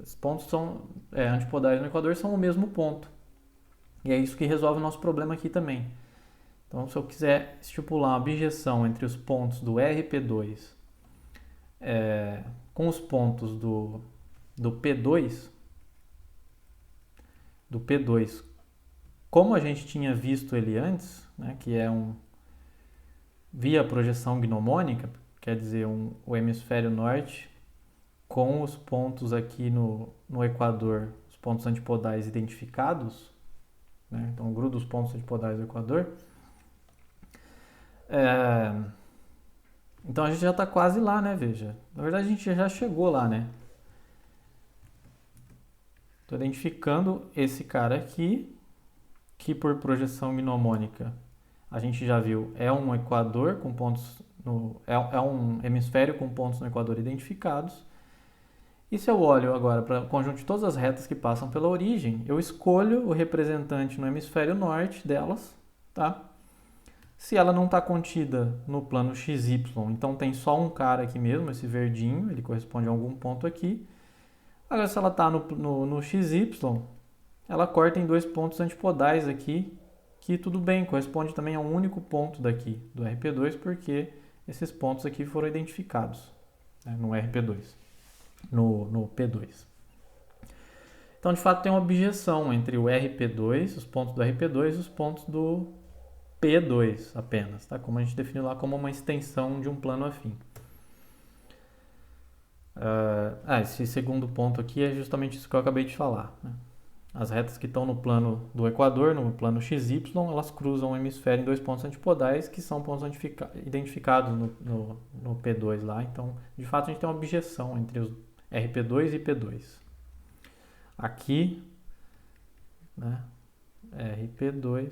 S1: os pontos antipodais no equador são o mesmo ponto. E é isso que resolve o nosso problema aqui também. Então, se eu quiser estipular uma bijeção entre os pontos do RP2 com os pontos do P2, como a gente tinha visto ele antes, né, que é via projeção gnomônica, quer dizer, o hemisfério norte com os pontos aqui no equador, os pontos antipodais identificados, né? Então, gruda os pontos antipodais do equador. Então, a gente já está quase lá, né? Veja. Na verdade, a gente já chegou lá, né? Estou identificando esse cara aqui, que por projeção gnomônica a gente já viu é um equador com pontos é um hemisfério com pontos no equador identificados. E se eu olho agora para o conjunto de todas as retas que passam pela origem, eu escolho o representante no hemisfério norte delas, tá? Se ela não está contida no plano XY, então tem só um cara aqui mesmo, esse verdinho, ele corresponde a algum ponto aqui. Agora, se ela está no XY, ela corta em dois pontos antipodais aqui, que tudo bem, corresponde também a um único ponto daqui do RP2, porque esses pontos aqui foram identificados, né, no RP2, no P2. Então, de fato, tem uma objeção entre o RP2, os pontos do RP2 e os pontos do P2 apenas, tá? Como a gente definiu lá como uma extensão de um plano afim. Esse segundo ponto aqui é justamente isso que eu acabei de falar, né? As retas que estão no plano do equador, no plano XY, elas cruzam o hemisfério em dois pontos antipodais, que são pontos identificados no P2 lá. Então, de fato, a gente tem uma objeção entre os RP2 e P2. Aqui, né, RP2,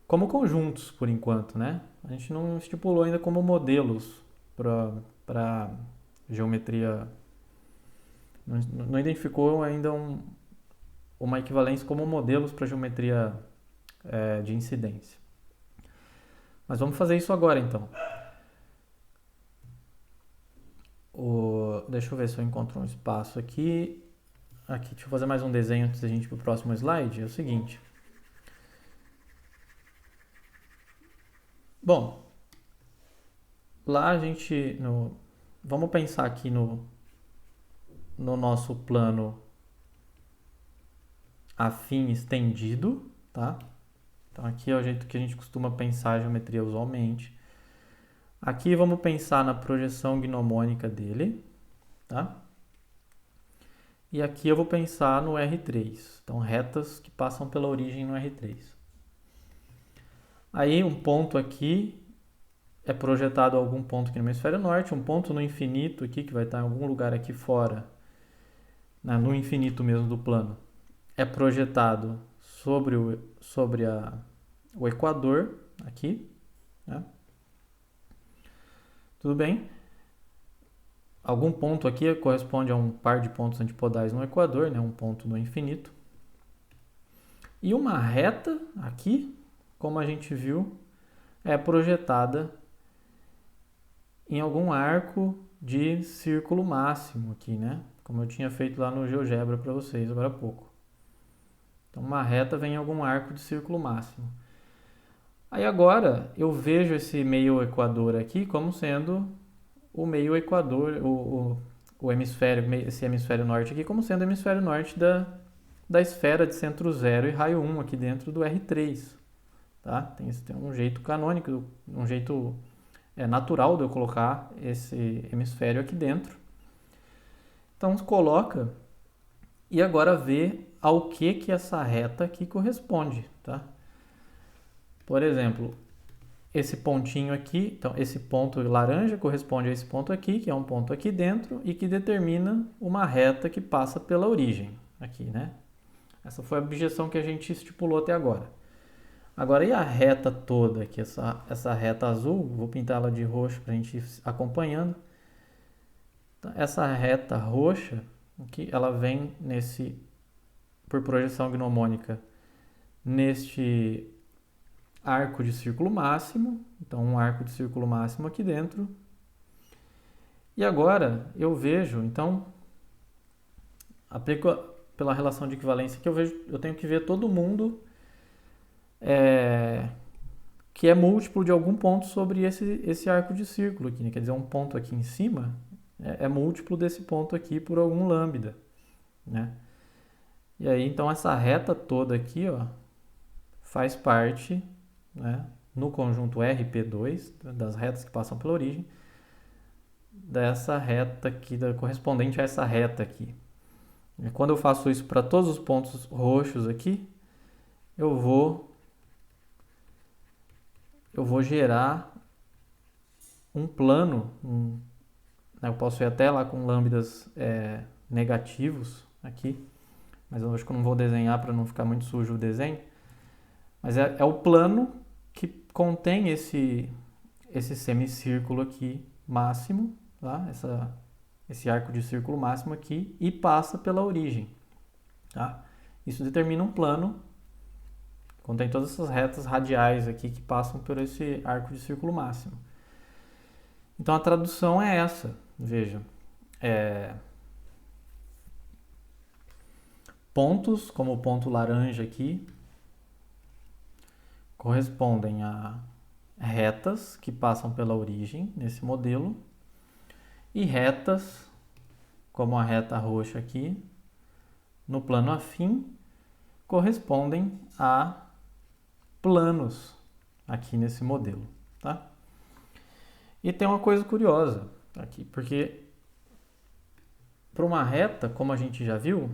S1: como conjuntos, por enquanto, né? A gente não estipulou ainda como modelos para geometria, não identificou ainda uma equivalência como modelos para geometria de incidência. Mas vamos fazer isso agora então. Deixa eu ver se eu encontro um espaço aqui. Aqui, deixa eu fazer mais um desenho antes da gente ir para o próximo slide. É o seguinte. Bom, lá a gente... vamos pensar aqui no nosso plano afim estendido, tá? Então aqui é o jeito que a gente costuma pensar a geometria usualmente. Aqui vamos pensar na projeção gnomônica dele, tá? E aqui eu vou pensar no R3, então retas que passam pela origem no R3. Aí um ponto aqui é projetado a algum ponto aqui no hemisfério norte, um ponto no infinito aqui, que vai estar em algum lugar aqui fora, né, no infinito mesmo do plano, é projetado sobre o equador aqui, né? Tudo bem? Algum ponto aqui corresponde a um par de pontos antipodais no equador, né? Um ponto no infinito. E uma reta aqui, como a gente viu, é projetada em algum arco de círculo máximo aqui, né? Como eu tinha feito lá no GeoGebra para vocês agora há pouco. Então uma reta vem em algum arco de círculo máximo. Aí agora eu vejo esse meio equador aqui como sendo o meio equador, o hemisfério, esse hemisfério norte aqui como sendo o hemisfério norte da esfera de centro zero e raio 1 aqui dentro do R3. Tá? Tem um jeito canônico, um jeito natural de eu colocar esse hemisfério aqui dentro. Então coloca e agora vê ao que essa reta aqui corresponde. Tá? Por exemplo, esse pontinho aqui, então esse ponto laranja corresponde a esse ponto aqui, que é um ponto aqui dentro e que determina uma reta que passa pela origem aqui, né? Essa foi a objeção que a gente estipulou até agora. Agora, e a reta toda aqui, essa reta azul, vou pintar ela de roxo para a gente ir acompanhando. Então, essa reta roxa, aqui, ela vem por projeção gnomônica, neste arco de círculo máximo, então um arco de círculo máximo aqui dentro. E agora eu vejo, então, aplico pela relação de equivalência que eu tenho que ver todo mundo que é múltiplo de algum ponto sobre esse arco de círculo aqui, né? Quer dizer, um ponto aqui em cima é múltiplo desse ponto aqui por algum lambda, né? E aí, então, essa reta toda aqui, ó, faz parte, né, no conjunto RP2, das retas que passam pela origem, dessa reta aqui, correspondente a essa reta aqui. E quando eu faço isso para todos os pontos roxos aqui, eu vou gerar um plano, eu posso ir até lá com lambdas negativos aqui, mas eu acho que eu não vou desenhar para não ficar muito sujo o desenho. Mas é o plano que contém esse semicírculo aqui máximo, tá? Esse arco de círculo máximo aqui e passa pela origem. Tá? Isso determina um plano, contém todas essas retas radiais aqui que passam por esse arco de círculo máximo. Então a tradução é essa, veja. Pontos, como o ponto laranja aqui, correspondem a retas que passam pela origem nesse modelo e retas, como a reta roxa aqui, no plano afim, correspondem a planos aqui nesse modelo, tá? E tem uma coisa curiosa aqui, porque para uma reta, como a gente já viu,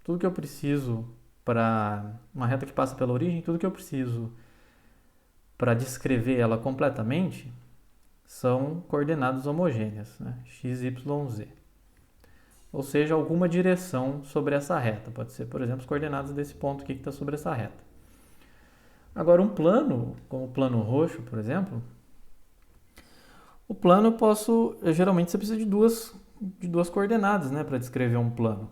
S1: tudo que eu preciso para uma reta que passa pela origem, tudo que eu preciso para descrever ela completamente são coordenadas homogêneas, né? X, Y, Z. Ou seja, alguma direção sobre essa reta. Pode ser, por exemplo, as coordenadas desse ponto aqui que está sobre essa reta. Agora, um plano, como o plano roxo, por exemplo, o plano geralmente você precisa de duas coordenadas, né, para descrever um plano.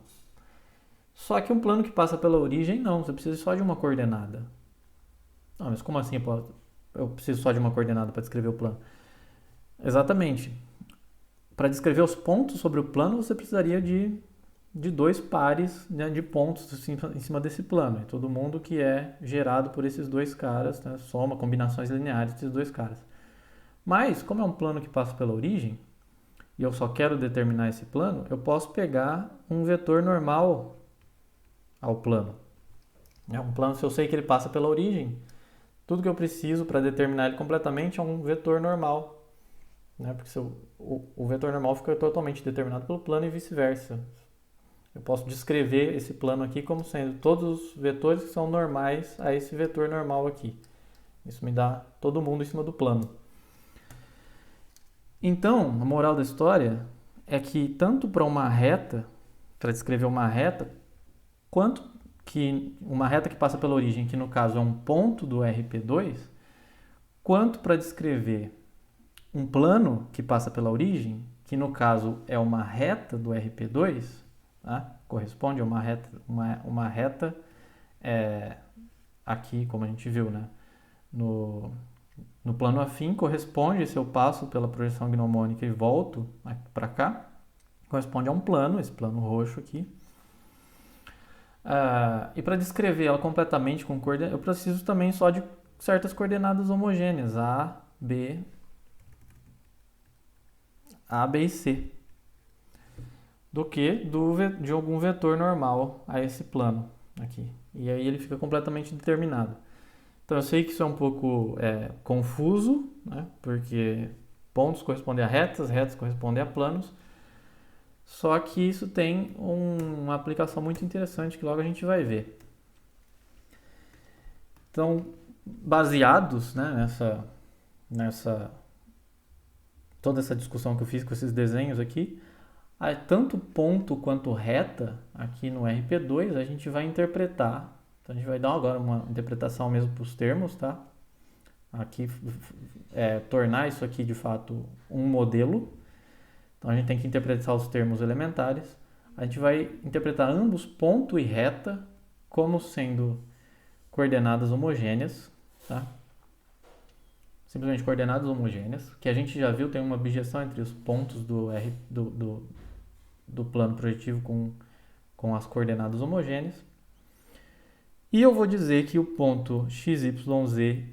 S1: Só que um plano que passa pela origem, não, você precisa só de uma coordenada. Não, mas como assim eu preciso só de uma coordenada para descrever o plano? Exatamente. Para descrever os pontos sobre o plano, você precisaria de dois pares, né, de pontos em cima desse plano. É todo mundo que é gerado por esses dois caras, né, soma combinações lineares desses dois caras. Mas, como é um plano que passa pela origem, e eu só quero determinar esse plano, eu posso pegar um vetor normal ao plano. É um plano, se eu sei que ele passa pela origem, tudo que eu preciso para determinar ele completamente é um vetor normal. Né? Porque o vetor normal fica totalmente determinado pelo plano e vice-versa. Eu posso descrever esse plano aqui como sendo todos os vetores que são normais a esse vetor normal aqui. Isso me dá todo mundo em cima do plano. Então, a moral da história é que tanto para uma reta, para descrever uma reta, quanto que uma reta que passa pela origem, que no caso é um ponto do RP2, quanto para descrever um plano que passa pela origem, que no caso é uma reta do RP2, tá? Corresponde a uma reta aqui, como a gente viu, né? No plano afim, corresponde, se eu passo pela projeção gnomônica e volto para cá, corresponde a um plano, esse plano roxo aqui. E para descrever ela completamente com coordenadas, eu preciso também só de certas coordenadas homogêneas, A, B e C, do que de algum vetor normal a esse plano aqui. E aí ele fica completamente determinado. Então eu sei que isso é um pouco confuso, né? Porque pontos correspondem a retas, retas correspondem a planos. Só que isso tem uma aplicação muito interessante que logo a gente vai ver. Então, baseados, né, nessa toda essa discussão que eu fiz com esses desenhos aqui, tanto ponto quanto reta aqui no RP2 a gente vai interpretar. Então a gente vai dar agora uma interpretação mesmo para os termos, tá? Aqui tornar isso aqui de fato um modelo. Então a gente tem que interpretar os termos elementares. A gente vai interpretar ambos ponto e reta como sendo coordenadas homogêneas, tá? Simplesmente coordenadas homogêneas, que a gente já viu tem uma objeção entre os pontos do plano projetivo com as coordenadas homogêneas. E eu vou dizer que o ponto XYZ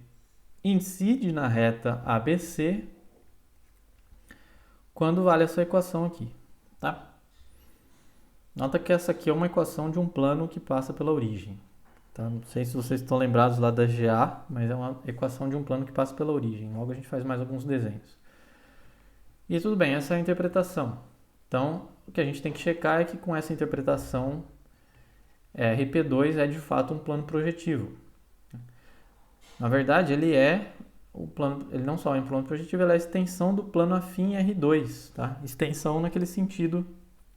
S1: incide na reta ABC quando vale essa equação aqui, tá? Nota que essa aqui é uma equação de um plano que passa pela origem. Tá? Não sei se vocês estão lembrados lá da GA, mas é uma equação de um plano que passa pela origem. Logo a gente faz mais alguns desenhos. E tudo bem, essa é a interpretação. Então, o que a gente tem que checar é que com essa interpretação, RP2 é de fato um plano projetivo. Na verdade, ele não só é um plano projetivo, ele é a extensão do plano afim R2, tá? Extensão naquele sentido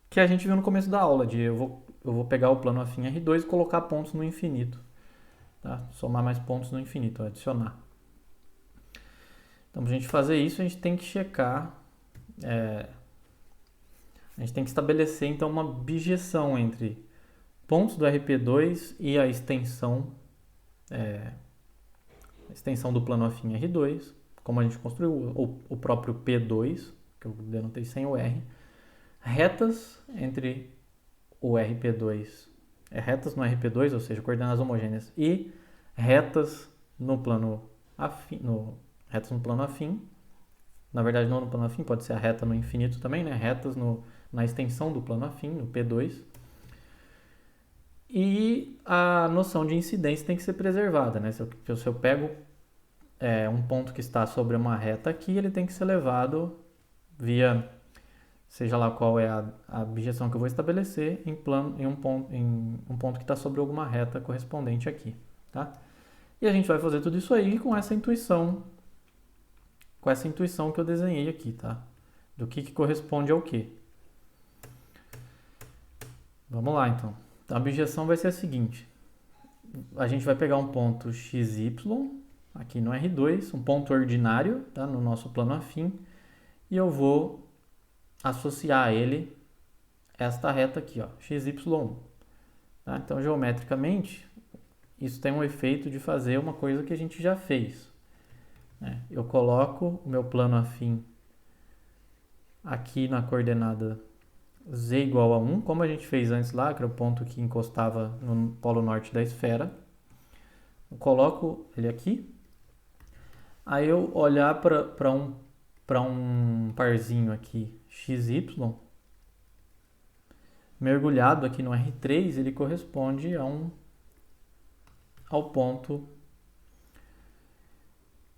S1: que a gente viu no começo da aula, de eu vou pegar o plano afim R2 e colocar pontos no infinito, tá? Somar mais pontos no infinito, adicionar. Então, para a gente fazer isso, a gente tem que checar, a gente tem que estabelecer então uma bijeção entre pontos do RP2 e a extensão do plano afim R2, como a gente construiu o próprio P2, que eu denotei sem o R, retas entre o RP2, retas no RP2, ou seja, coordenadas homogêneas, e retas no plano afim, retas no plano afim. Na verdade, não no plano afim, pode ser a reta no infinito também, né? Retas na extensão do plano afim, no P2. E a noção de incidência tem que ser preservada, né? Se eu pego um ponto que está sobre uma reta aqui, ele tem que ser levado via, seja lá qual é a abjeção que eu vou estabelecer, em um ponto que está sobre alguma reta correspondente aqui, tá? E a gente vai fazer tudo isso aí com essa intuição que eu desenhei aqui, tá? Do que corresponde ao quê. Vamos lá, então. A abjeção vai ser a seguinte. A gente vai pegar um ponto XY, aqui no R2, um ponto ordinário, tá? No nosso plano afim, e eu vou associar a ele esta reta aqui, ó, XY1. Tá? Então, geometricamente, isso tem um efeito de fazer uma coisa que a gente já fez. Né? Eu coloco o meu plano afim aqui na coordenada z igual a 1, como a gente fez antes lá, que era o ponto que encostava no polo norte da esfera. Eu coloco ele aqui. Aí eu olhar para um parzinho aqui, xy, mergulhado aqui no R3, ele corresponde ao ponto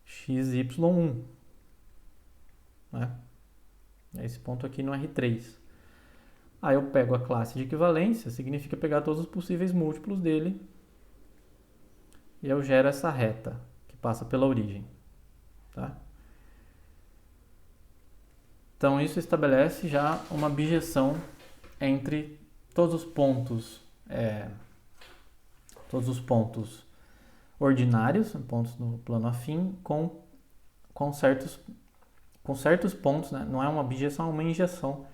S1: xy1, né? É esse ponto aqui no R3. Aí eu pego a classe de equivalência, significa pegar todos os possíveis múltiplos dele, e eu gero essa reta que passa pela origem. Tá? Então isso estabelece já uma bijeção entre todos os pontos ordinários, pontos no plano afim, com certos pontos, né? Não é uma bijeção, é uma injeção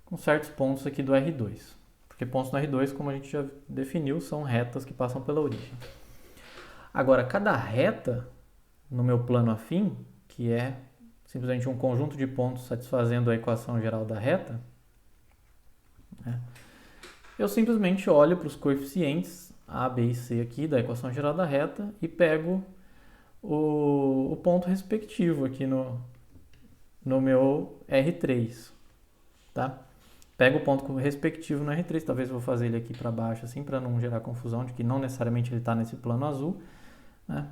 S1: com certos pontos aqui do R2. Porque pontos no R2, como a gente já definiu, são retas que passam pela origem. Agora, cada reta no meu plano afim, que é simplesmente um conjunto de pontos satisfazendo a equação geral da reta, né? Eu simplesmente olho para os coeficientes A, B e C aqui da equação geral da reta e pego o ponto respectivo aqui no meu R3, tá? Pego o ponto respectivo no R3, talvez eu vou fazer ele aqui para baixo assim, para não gerar confusão de que não necessariamente ele está nesse plano azul, né?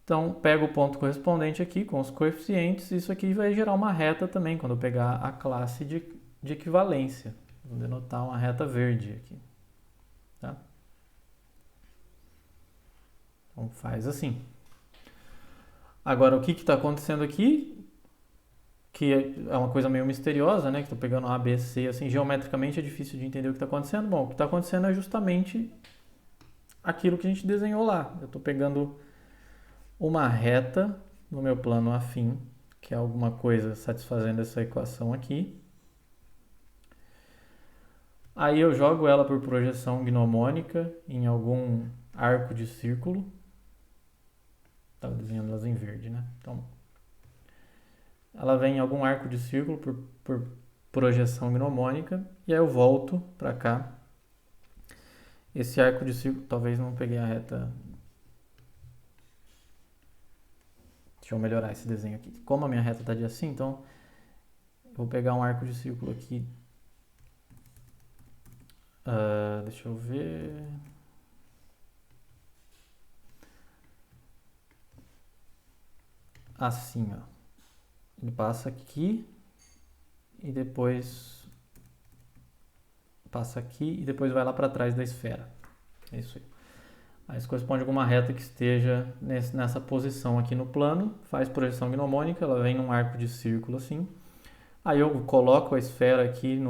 S1: Então, pego o ponto correspondente aqui com os coeficientes, isso aqui vai gerar uma reta também, quando eu pegar a classe de equivalência. Vou denotar uma reta verde aqui. Tá? Então, faz assim. Agora, o que está acontecendo aqui? Que é uma coisa meio misteriosa, né? Que estou pegando A, B, C, assim, geometricamente é difícil de entender o que está acontecendo. Bom, o que está acontecendo é justamente aquilo que a gente desenhou lá. Eu estou pegando uma reta no meu plano afim, que é alguma coisa satisfazendo essa equação aqui. Aí eu jogo ela por projeção gnomônica em algum arco de círculo. Estava desenhando elas em verde, né? Então, ela vem em algum arco de círculo por projeção gnomônica. E aí eu volto para cá. Esse arco de círculo, talvez não peguei a reta. Deixa eu melhorar esse desenho aqui. Como a minha reta está de assim, então eu vou pegar um arco de círculo aqui. Deixa eu ver. Assim, ó. Ele passa aqui e depois passa aqui e depois vai lá para trás da esfera. É isso aí. Aí isso corresponde a alguma reta que esteja nessa posição aqui no plano, faz projeção gnomônica, ela vem num arco de círculo assim. Aí eu coloco a esfera aqui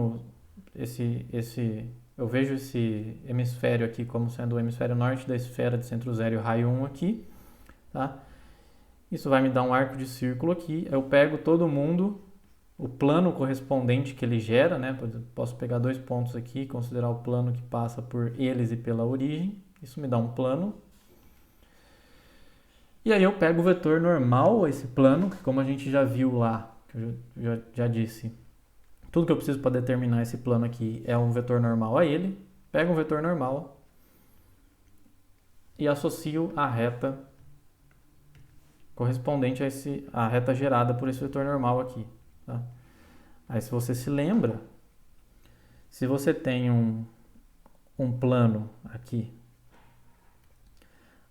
S1: eu vejo esse hemisfério aqui como sendo o hemisfério norte da esfera de centro zero e raio 1 aqui, tá? Isso vai me dar um arco de círculo aqui. Eu pego todo mundo, o plano correspondente que ele gera, né? Posso pegar dois pontos aqui, considerar o plano que passa por eles e pela origem. Isso me dá um plano. E aí eu pego o vetor normal a esse plano, que como a gente já viu lá, que eu já disse, tudo que eu preciso para determinar esse plano aqui é um vetor normal a ele. Pego um vetor normal e associo a reta correspondente a reta gerada por esse vetor normal aqui. Tá? Aí se você se lembra, se você tem um plano aqui,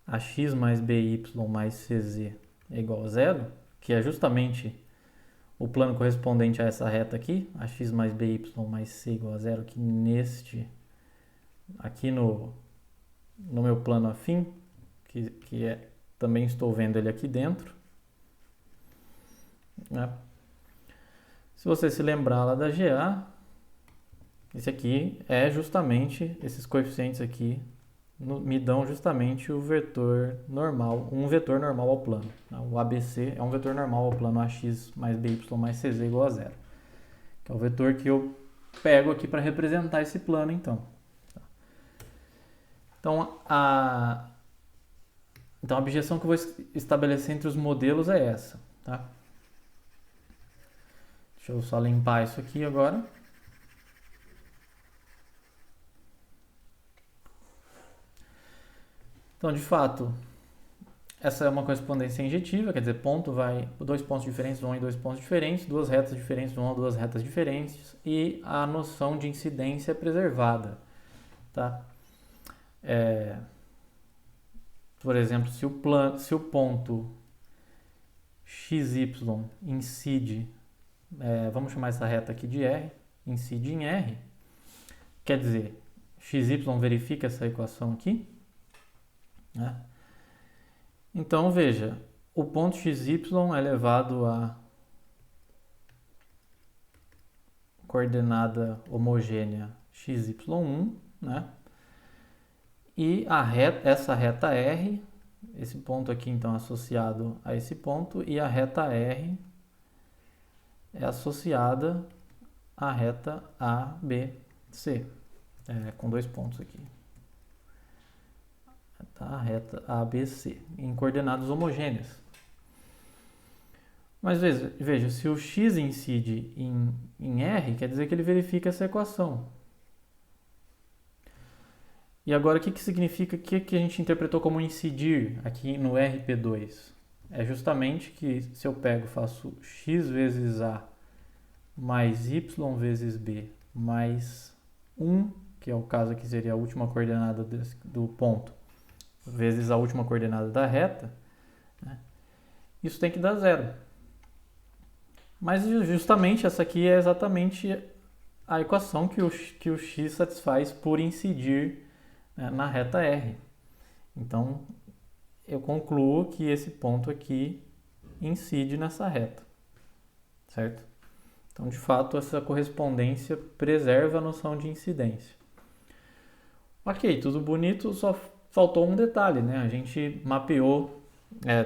S1: ax mais by mais cz é igual a zero, que é justamente o plano correspondente a essa reta aqui, ax mais by mais c igual a zero, que aqui no meu plano afim, também estou vendo ele aqui dentro, né? Se você se lembrar lá da GA, esse aqui é justamente, esses coeficientes aqui me dão justamente o vetor normal, um vetor normal ao plano. O ABC é um vetor normal ao plano ax mais by mais cz igual a zero, que é o vetor que eu pego aqui para representar esse plano, então. Então, a objeção que eu vou estabelecer entre os modelos é essa, tá? Deixa eu só limpar isso aqui agora. Então, de fato, essa é uma correspondência injetiva, quer dizer, ponto vai dois pontos diferentes vão em dois pontos diferentes, duas retas diferentes vão a duas retas diferentes e a noção de incidência é preservada, tá? Por exemplo, se o ponto xy incide, vamos chamar essa reta aqui de R, incide em R, quer dizer, xy verifica essa equação aqui, né? Então, veja, o ponto xy é elevado a coordenada homogênea xy1, né? E essa reta R, esse ponto aqui então é associado a esse ponto, e a reta R é associada à reta ABC, com dois pontos aqui. A reta ABC, em coordenadas homogêneas. Mas veja, se o x incide em R, quer dizer que ele verifica essa equação. E agora, o que significa, o que a gente interpretou como incidir aqui no RP2? É justamente que se eu faço x vezes A mais y vezes B mais 1, que é o caso aqui seria a última coordenada do ponto, vezes a última coordenada da reta, né? Isso tem que dar zero. Mas justamente essa aqui é exatamente a equação que o x satisfaz por incidir, né, na reta R. Então, eu concluo que esse ponto aqui incide nessa reta, certo? Então, de fato, essa correspondência preserva a noção de incidência. Ok, tudo bonito, só faltou um detalhe, né? A gente mapeou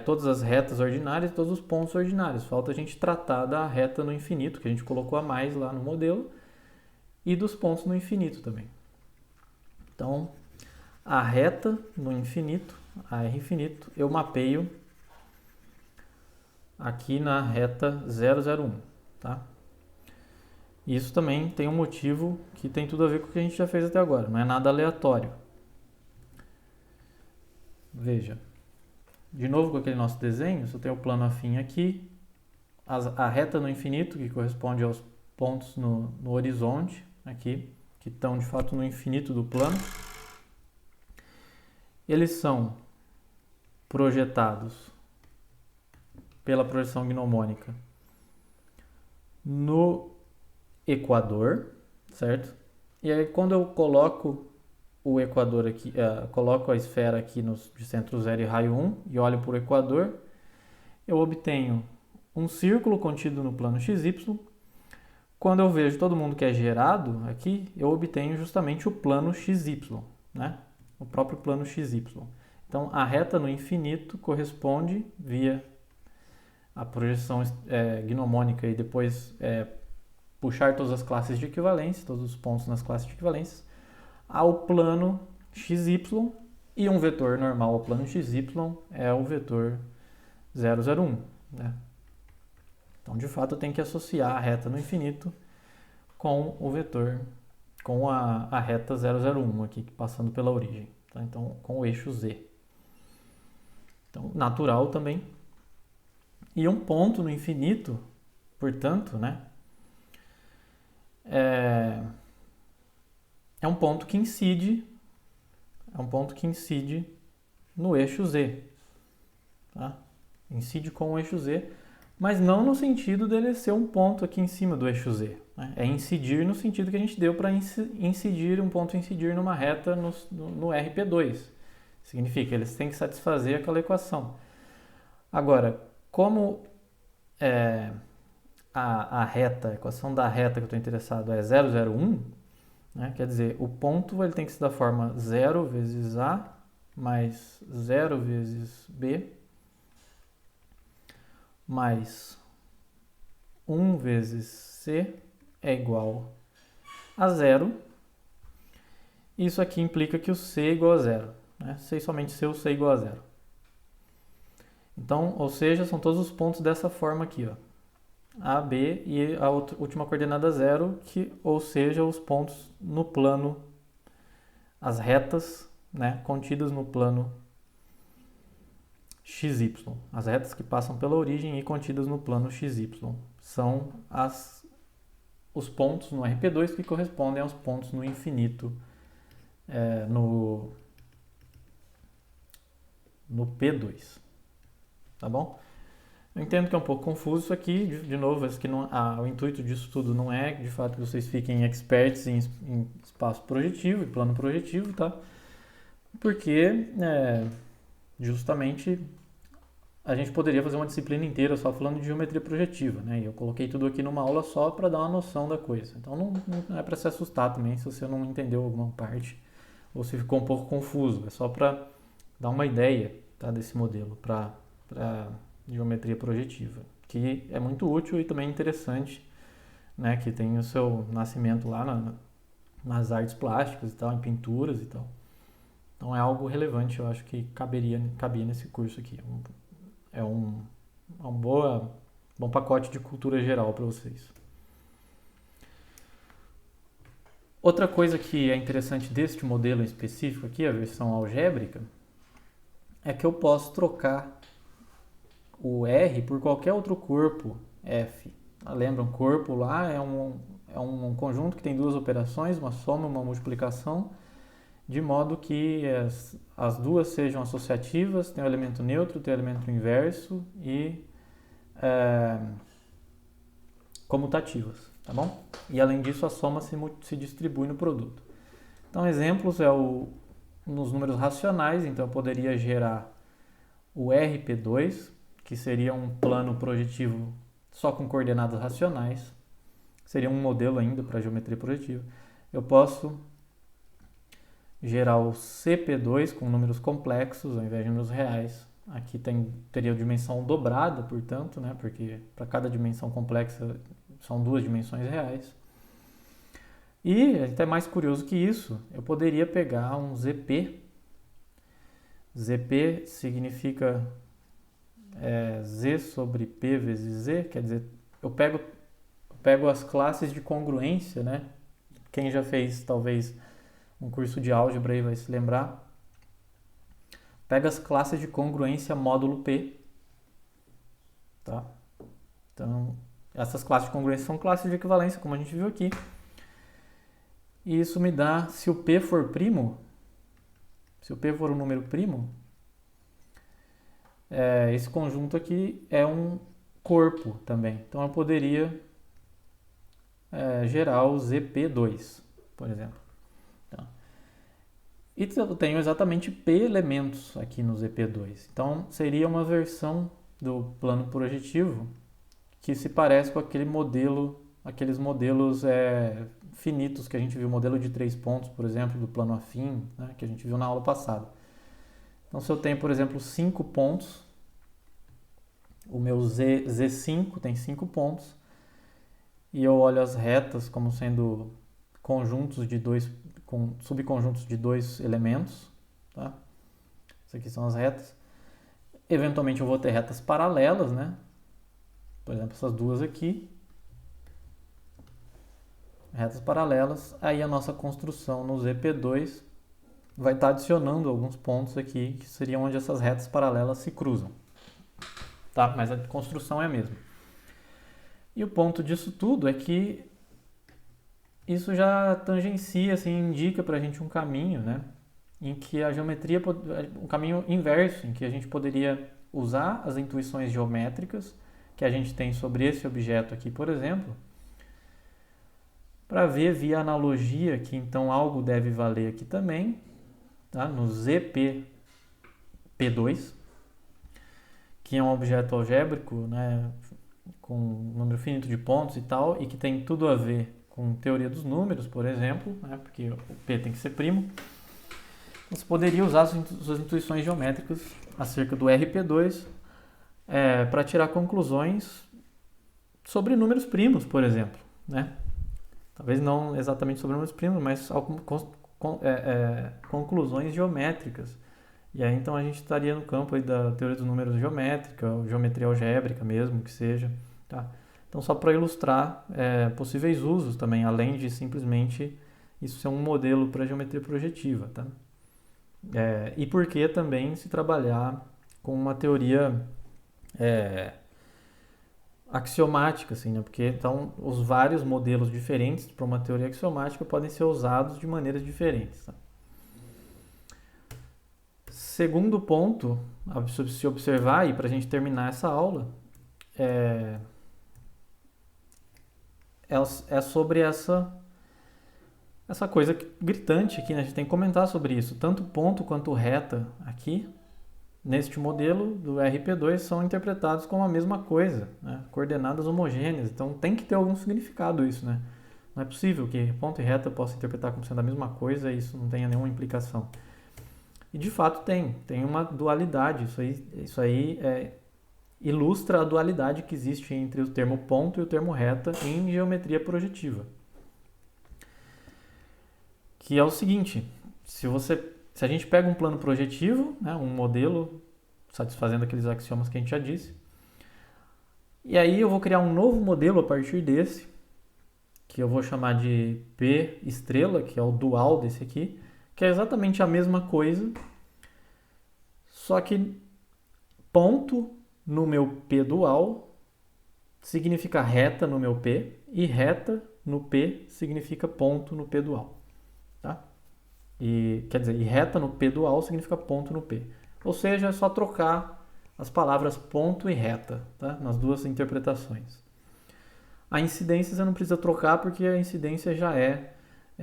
S1: todas as retas ordinárias e todos os pontos ordinários. Falta a gente tratar da reta no infinito, que a gente colocou a mais lá no modelo, e dos pontos no infinito também. Então, a reta no infinito, a R infinito, eu mapeio aqui na reta 001, tá? Isso também tem um motivo que tem tudo a ver com o que a gente já fez até agora, não é nada aleatório. Veja, de novo com aquele nosso desenho, se eu tenho o plano afim aqui, a reta no infinito, que corresponde aos pontos no horizonte, aqui, que estão de fato no infinito do plano, eles são projetados pela projeção gnomônica no equador, certo? E aí quando eu coloco o equador aqui, coloco a esfera aqui de centro 0 e raio 1 e olho para o equador, eu obtenho um círculo contido no plano XY. Quando eu vejo todo mundo que é gerado aqui, eu obtenho justamente o plano XY, né? O próprio plano XY. Então, a reta no infinito corresponde, via a projeção gnomônica e depois puxar todas as classes de equivalência, todos os pontos nas classes de equivalências, ao plano XY, e um vetor normal ao plano XY é o vetor 001, né? Então, de fato, eu tenho que associar a reta no infinito com o vetor, com a reta 001 aqui, passando pela origem, tá? Então, com o eixo Z. Então, natural também. E um ponto no infinito, portanto, né, é um ponto que incide no eixo Z, tá? Incide com o eixo Z, mas não no sentido dele ser um ponto aqui em cima do eixo Z, né? É incidir no sentido que a gente deu para incidir, um ponto incidir numa reta no RP2. Significa, eles têm que satisfazer aquela equação. Agora, como a equação da reta que eu estou interessado é 001, né? Quer dizer, o ponto ele tem que ser da forma 0 vezes A mais 0 vezes B mais 1 vezes C é igual a 0. Isso aqui implica que o C é igual a zero, né? Se e somente se o C é igual a zero. Então, ou seja, são todos os pontos dessa forma aqui, ó. A, B e a última coordenada zero, ou seja, os pontos no plano, as retas, né, contidas no plano XY. As retas que passam pela origem e contidas no plano XY. São os pontos no RP2 que correspondem aos pontos no infinito no P2. Tá bom? Eu entendo que é um pouco confuso isso aqui, de novo, que o intuito disso tudo não é, de fato, que vocês fiquem experts em espaço projetivo e plano projetivo, tá? Porque, justamente, a gente poderia fazer uma disciplina inteira só falando de geometria projetiva, né? E eu coloquei tudo aqui numa aula só para dar uma noção da coisa. Então não é para se assustar também se você não entendeu alguma parte ou se ficou um pouco confuso. É só para dar uma ideia, tá, desse modelo para geometria projetiva, que é muito útil e também interessante, né? Que tem o seu nascimento lá nas artes plásticas e tal, em pinturas e tal. Então é algo relevante, eu acho que cabia nesse curso aqui. É um bom pacote de cultura geral para vocês. Outra coisa que é interessante deste modelo em específico aqui, a versão algébrica, é que eu posso trocar o R por qualquer outro corpo F. Lembram, corpo lá é um conjunto que tem duas operações, uma soma e uma multiplicação, de modo que as duas sejam associativas, tem o elemento neutro, tem o elemento inverso e comutativas, tá bom? E além disso, a soma se distribui no produto. Então, exemplos nos números racionais, então eu poderia gerar o RP2, que seria um plano projetivo só com coordenadas racionais, seria um modelo ainda para geometria projetiva. Eu posso gerar o CP2 com números complexos ao invés de números reais. Aqui teria dimensão dobrada, portanto, né? Porque para cada dimensão complexa são duas dimensões reais. E, até mais curioso que isso, eu poderia pegar um ZP. ZP significa Z sobre P vezes Z, quer dizer, eu pego as classes de congruência, né? Quem já fez, talvez, um curso de álgebra aí vai se lembrar. Pega as classes de congruência módulo P, tá? Então, essas classes de congruência são classes de equivalência, como a gente viu aqui. E isso me dá, se o P for primo, se o P for um número primo, esse conjunto aqui é um corpo também. Então eu poderia gerar o ZP2, por exemplo. Tá. E eu tenho exatamente P elementos aqui no ZP2. Então seria uma versão do plano projetivo que se parece com aqueles modelos finitos que a gente viu, o modelo de 3 pontos, por exemplo, do plano afim, né, que a gente viu na aula passada. Então, se eu tenho, por exemplo, 5 pontos, o meu Z5 tem 5 pontos, e eu olho as retas como sendo subconjuntos de dois elementos, tá? Essas aqui são as retas. Eventualmente eu vou ter retas paralelas, né? Por exemplo, essas duas aqui. Retas paralelas. Aí a nossa construção no ZP2 vai estar adicionando alguns pontos aqui, que seriam onde essas retas paralelas se cruzam. Tá? Mas a construção é a mesma. E o ponto disso tudo é que isso já tangencia, assim, indica pra gente um caminho, né? Em que a geometria, um caminho inverso, em que a gente poderia usar as intuições geométricas que a gente tem sobre esse objeto aqui, por exemplo, para ver via analogia que então algo deve valer aqui também, tá? No ZP2, que é um objeto algébrico, né, com um número finito de pontos e tal, e que tem tudo a ver com teoria dos números, por exemplo, né, porque o P tem que ser primo. Então, você poderia usar suas intuições geométricas acerca do RP2 para tirar conclusões sobre números primos, por exemplo, né? Talvez não exatamente sobre números primos, mas conclusões geométricas. E aí então a gente estaria no campo aí da teoria dos números geométrica, ou geometria algébrica mesmo, que seja. Tá? Então só para ilustrar possíveis usos também, além de simplesmente isso ser um modelo para geometria projetiva. Tá? E por que também se trabalhar com uma teoria axiomática, assim, né? Porque então os vários modelos diferentes para uma teoria axiomática podem ser usados de maneiras diferentes. Tá? Segundo ponto a se observar, e para a gente terminar essa aula, é sobre essa coisa gritante aqui, né? A gente tem que comentar sobre isso. Tanto ponto quanto reta aqui, neste modelo do RP2, são interpretados como a mesma coisa, né? Coordenadas homogêneas. Então tem que ter algum significado isso, né? Não é possível que ponto e reta possam interpretar como sendo a mesma coisa e isso não tenha nenhuma implicação. E de fato tem uma dualidade. Isso aí ilustra a dualidade que existe entre o termo ponto e o termo reta em geometria projetiva. Que é o seguinte, se a gente pega um plano projetivo, né, um modelo satisfazendo aqueles axiomas que a gente já disse, e aí eu vou criar um novo modelo a partir desse, que eu vou chamar de P estrela, que é o dual desse aqui, que é exatamente a mesma coisa, só que ponto no meu P dual significa reta no meu P, e reta no P significa ponto no P dual. Tá? E reta no P dual significa ponto no P. Ou seja, é só trocar as palavras ponto e reta, tá? Nas duas interpretações. A incidência você não precisa trocar porque a incidência já é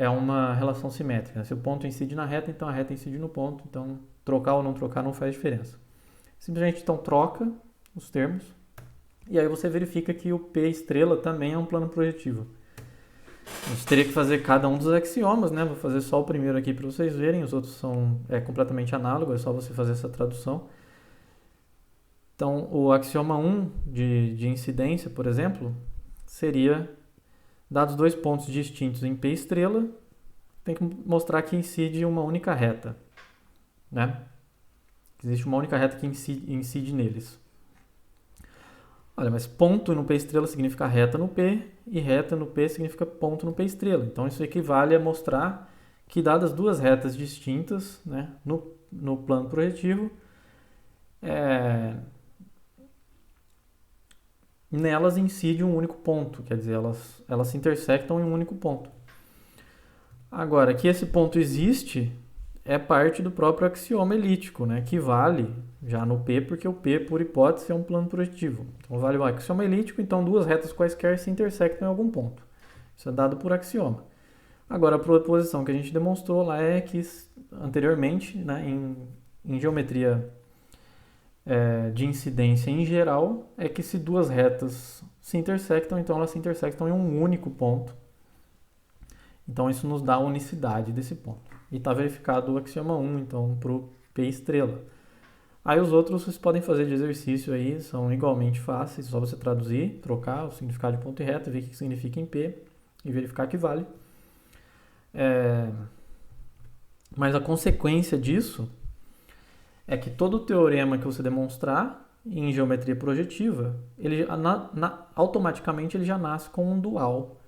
S1: uma relação simétrica. Né? Se o ponto incide na reta, então a reta incide no ponto. Então, trocar ou não trocar não faz diferença. Simplesmente, então, troca os termos. E aí você verifica que o P estrela também é um plano projetivo. A gente teria que fazer cada um dos axiomas, né? Vou fazer só o primeiro aqui para vocês verem. Os outros são completamente análogos, é só você fazer essa tradução. Então, o axioma 1 de incidência, por exemplo, seria, dados dois pontos distintos em P estrela, tem que mostrar que incide uma única reta, né? Existe uma única reta que incide neles. Olha, mas ponto no P estrela significa reta no P, e reta no P significa ponto no P estrela. Então, isso equivale a mostrar que, dadas duas retas distintas, né, no plano projetivo, nelas incide um único ponto, quer dizer, elas se intersectam em um único ponto. Agora, que esse ponto existe é parte do próprio axioma elíptico, né, que vale já no P, porque o P, por hipótese, é um plano projetivo. Então, vale o axioma elíptico, então duas retas quaisquer se intersectam em algum ponto. Isso é dado por axioma. Agora, a proposição que a gente demonstrou lá é que, anteriormente, né, em geometria de incidência em geral, é que se duas retas se intersectam, então elas se intersectam em um único ponto. Então, isso nos dá a unicidade desse ponto. E está verificado o axioma 1, então, para o P estrela. Aí os outros vocês podem fazer de exercício aí, são igualmente fáceis, só você traduzir, trocar o significado de ponto e reta, ver o que significa em P e verificar que vale. Mas a consequência disso é que todo teorema que você demonstrar em geometria projetiva, ele automaticamente ele já nasce com um dual,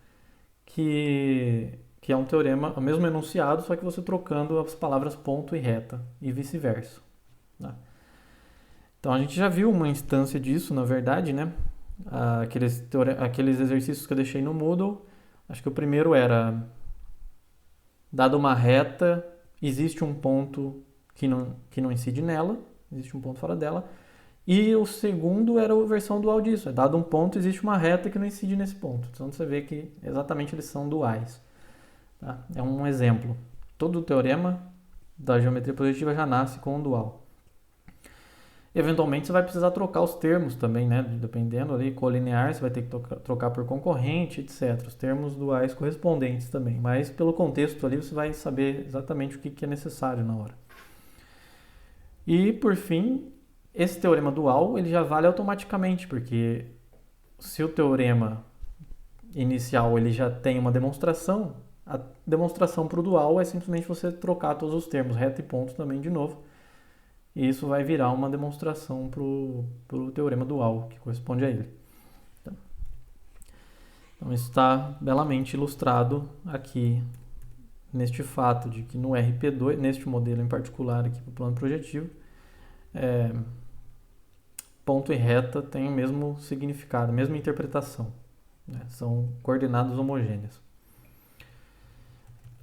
S1: que é um teorema, o mesmo enunciado, só que você trocando as palavras ponto e reta, e vice-versa. Né? Então, a gente já viu uma instância disso, na verdade, né? Aqueles exercícios que eu deixei no Moodle, acho que o primeiro era, dada uma reta, existe um ponto que não incide nela, existe um ponto fora dela, e o segundo era a versão dual disso, dado um ponto, existe uma reta que não incide nesse ponto. Então, você vê que exatamente eles são duais. Tá? É um exemplo. Todo teorema da geometria projetiva já nasce com um dual. Eventualmente você vai precisar trocar os termos também, né? Dependendo ali, colinear, você vai ter que trocar por concorrente, etc. Os termos duais correspondentes também. Mas pelo contexto ali você vai saber exatamente o que é necessário na hora. E por fim, esse teorema dual ele já vale automaticamente, porque se o teorema inicial ele já tem uma demonstração, A demonstração para o dual é simplesmente você trocar todos os termos, reta e ponto também de novo. E isso vai virar uma demonstração para o teorema dual, que corresponde a ele. Então isso está belamente ilustrado aqui neste fato de que no RP2, neste modelo em particular aqui para o plano projetivo, ponto e reta têm o mesmo significado, a mesma interpretação, né? São coordenadas homogêneas.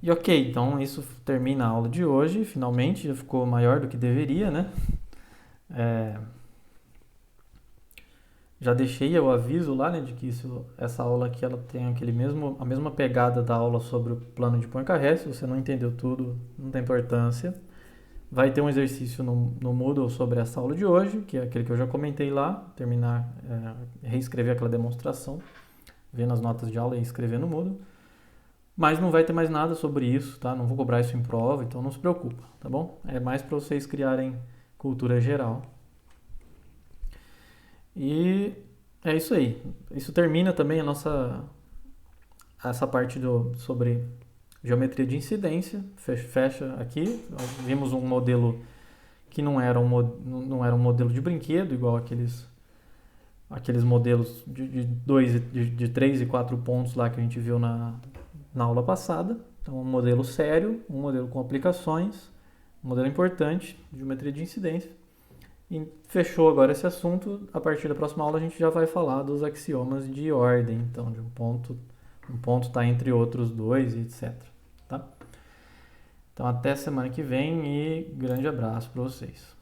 S1: E ok, então isso termina a aula de hoje, finalmente, já ficou maior do que deveria, né? Já deixei o aviso lá, né, de que essa aula aqui ela tem a mesma pegada da aula sobre o plano de Poincare. Se você não entendeu tudo, não tem importância. Vai ter um exercício no Moodle sobre essa aula de hoje, que é aquele que eu já comentei lá, reescrever aquela demonstração, vendo as notas de aula e escrever no Moodle. Mas não vai ter mais nada sobre isso, tá? Não vou cobrar isso em prova, então não se preocupa, tá bom? É mais para vocês criarem cultura geral. E é isso aí. Isso termina também essa parte sobre geometria de incidência. Fecha aqui. Vimos um modelo que não era um modelo de brinquedo, igual aqueles modelos de 3 e 4 pontos lá que a gente viu na aula passada. Então, um modelo sério, um modelo com aplicações, um modelo importante de geometria de incidência. E fechou agora esse assunto. A partir da próxima aula a gente já vai falar dos axiomas de ordem, então de um ponto está entre outros dois e etc. Tá? Então até semana que vem e grande abraço para vocês.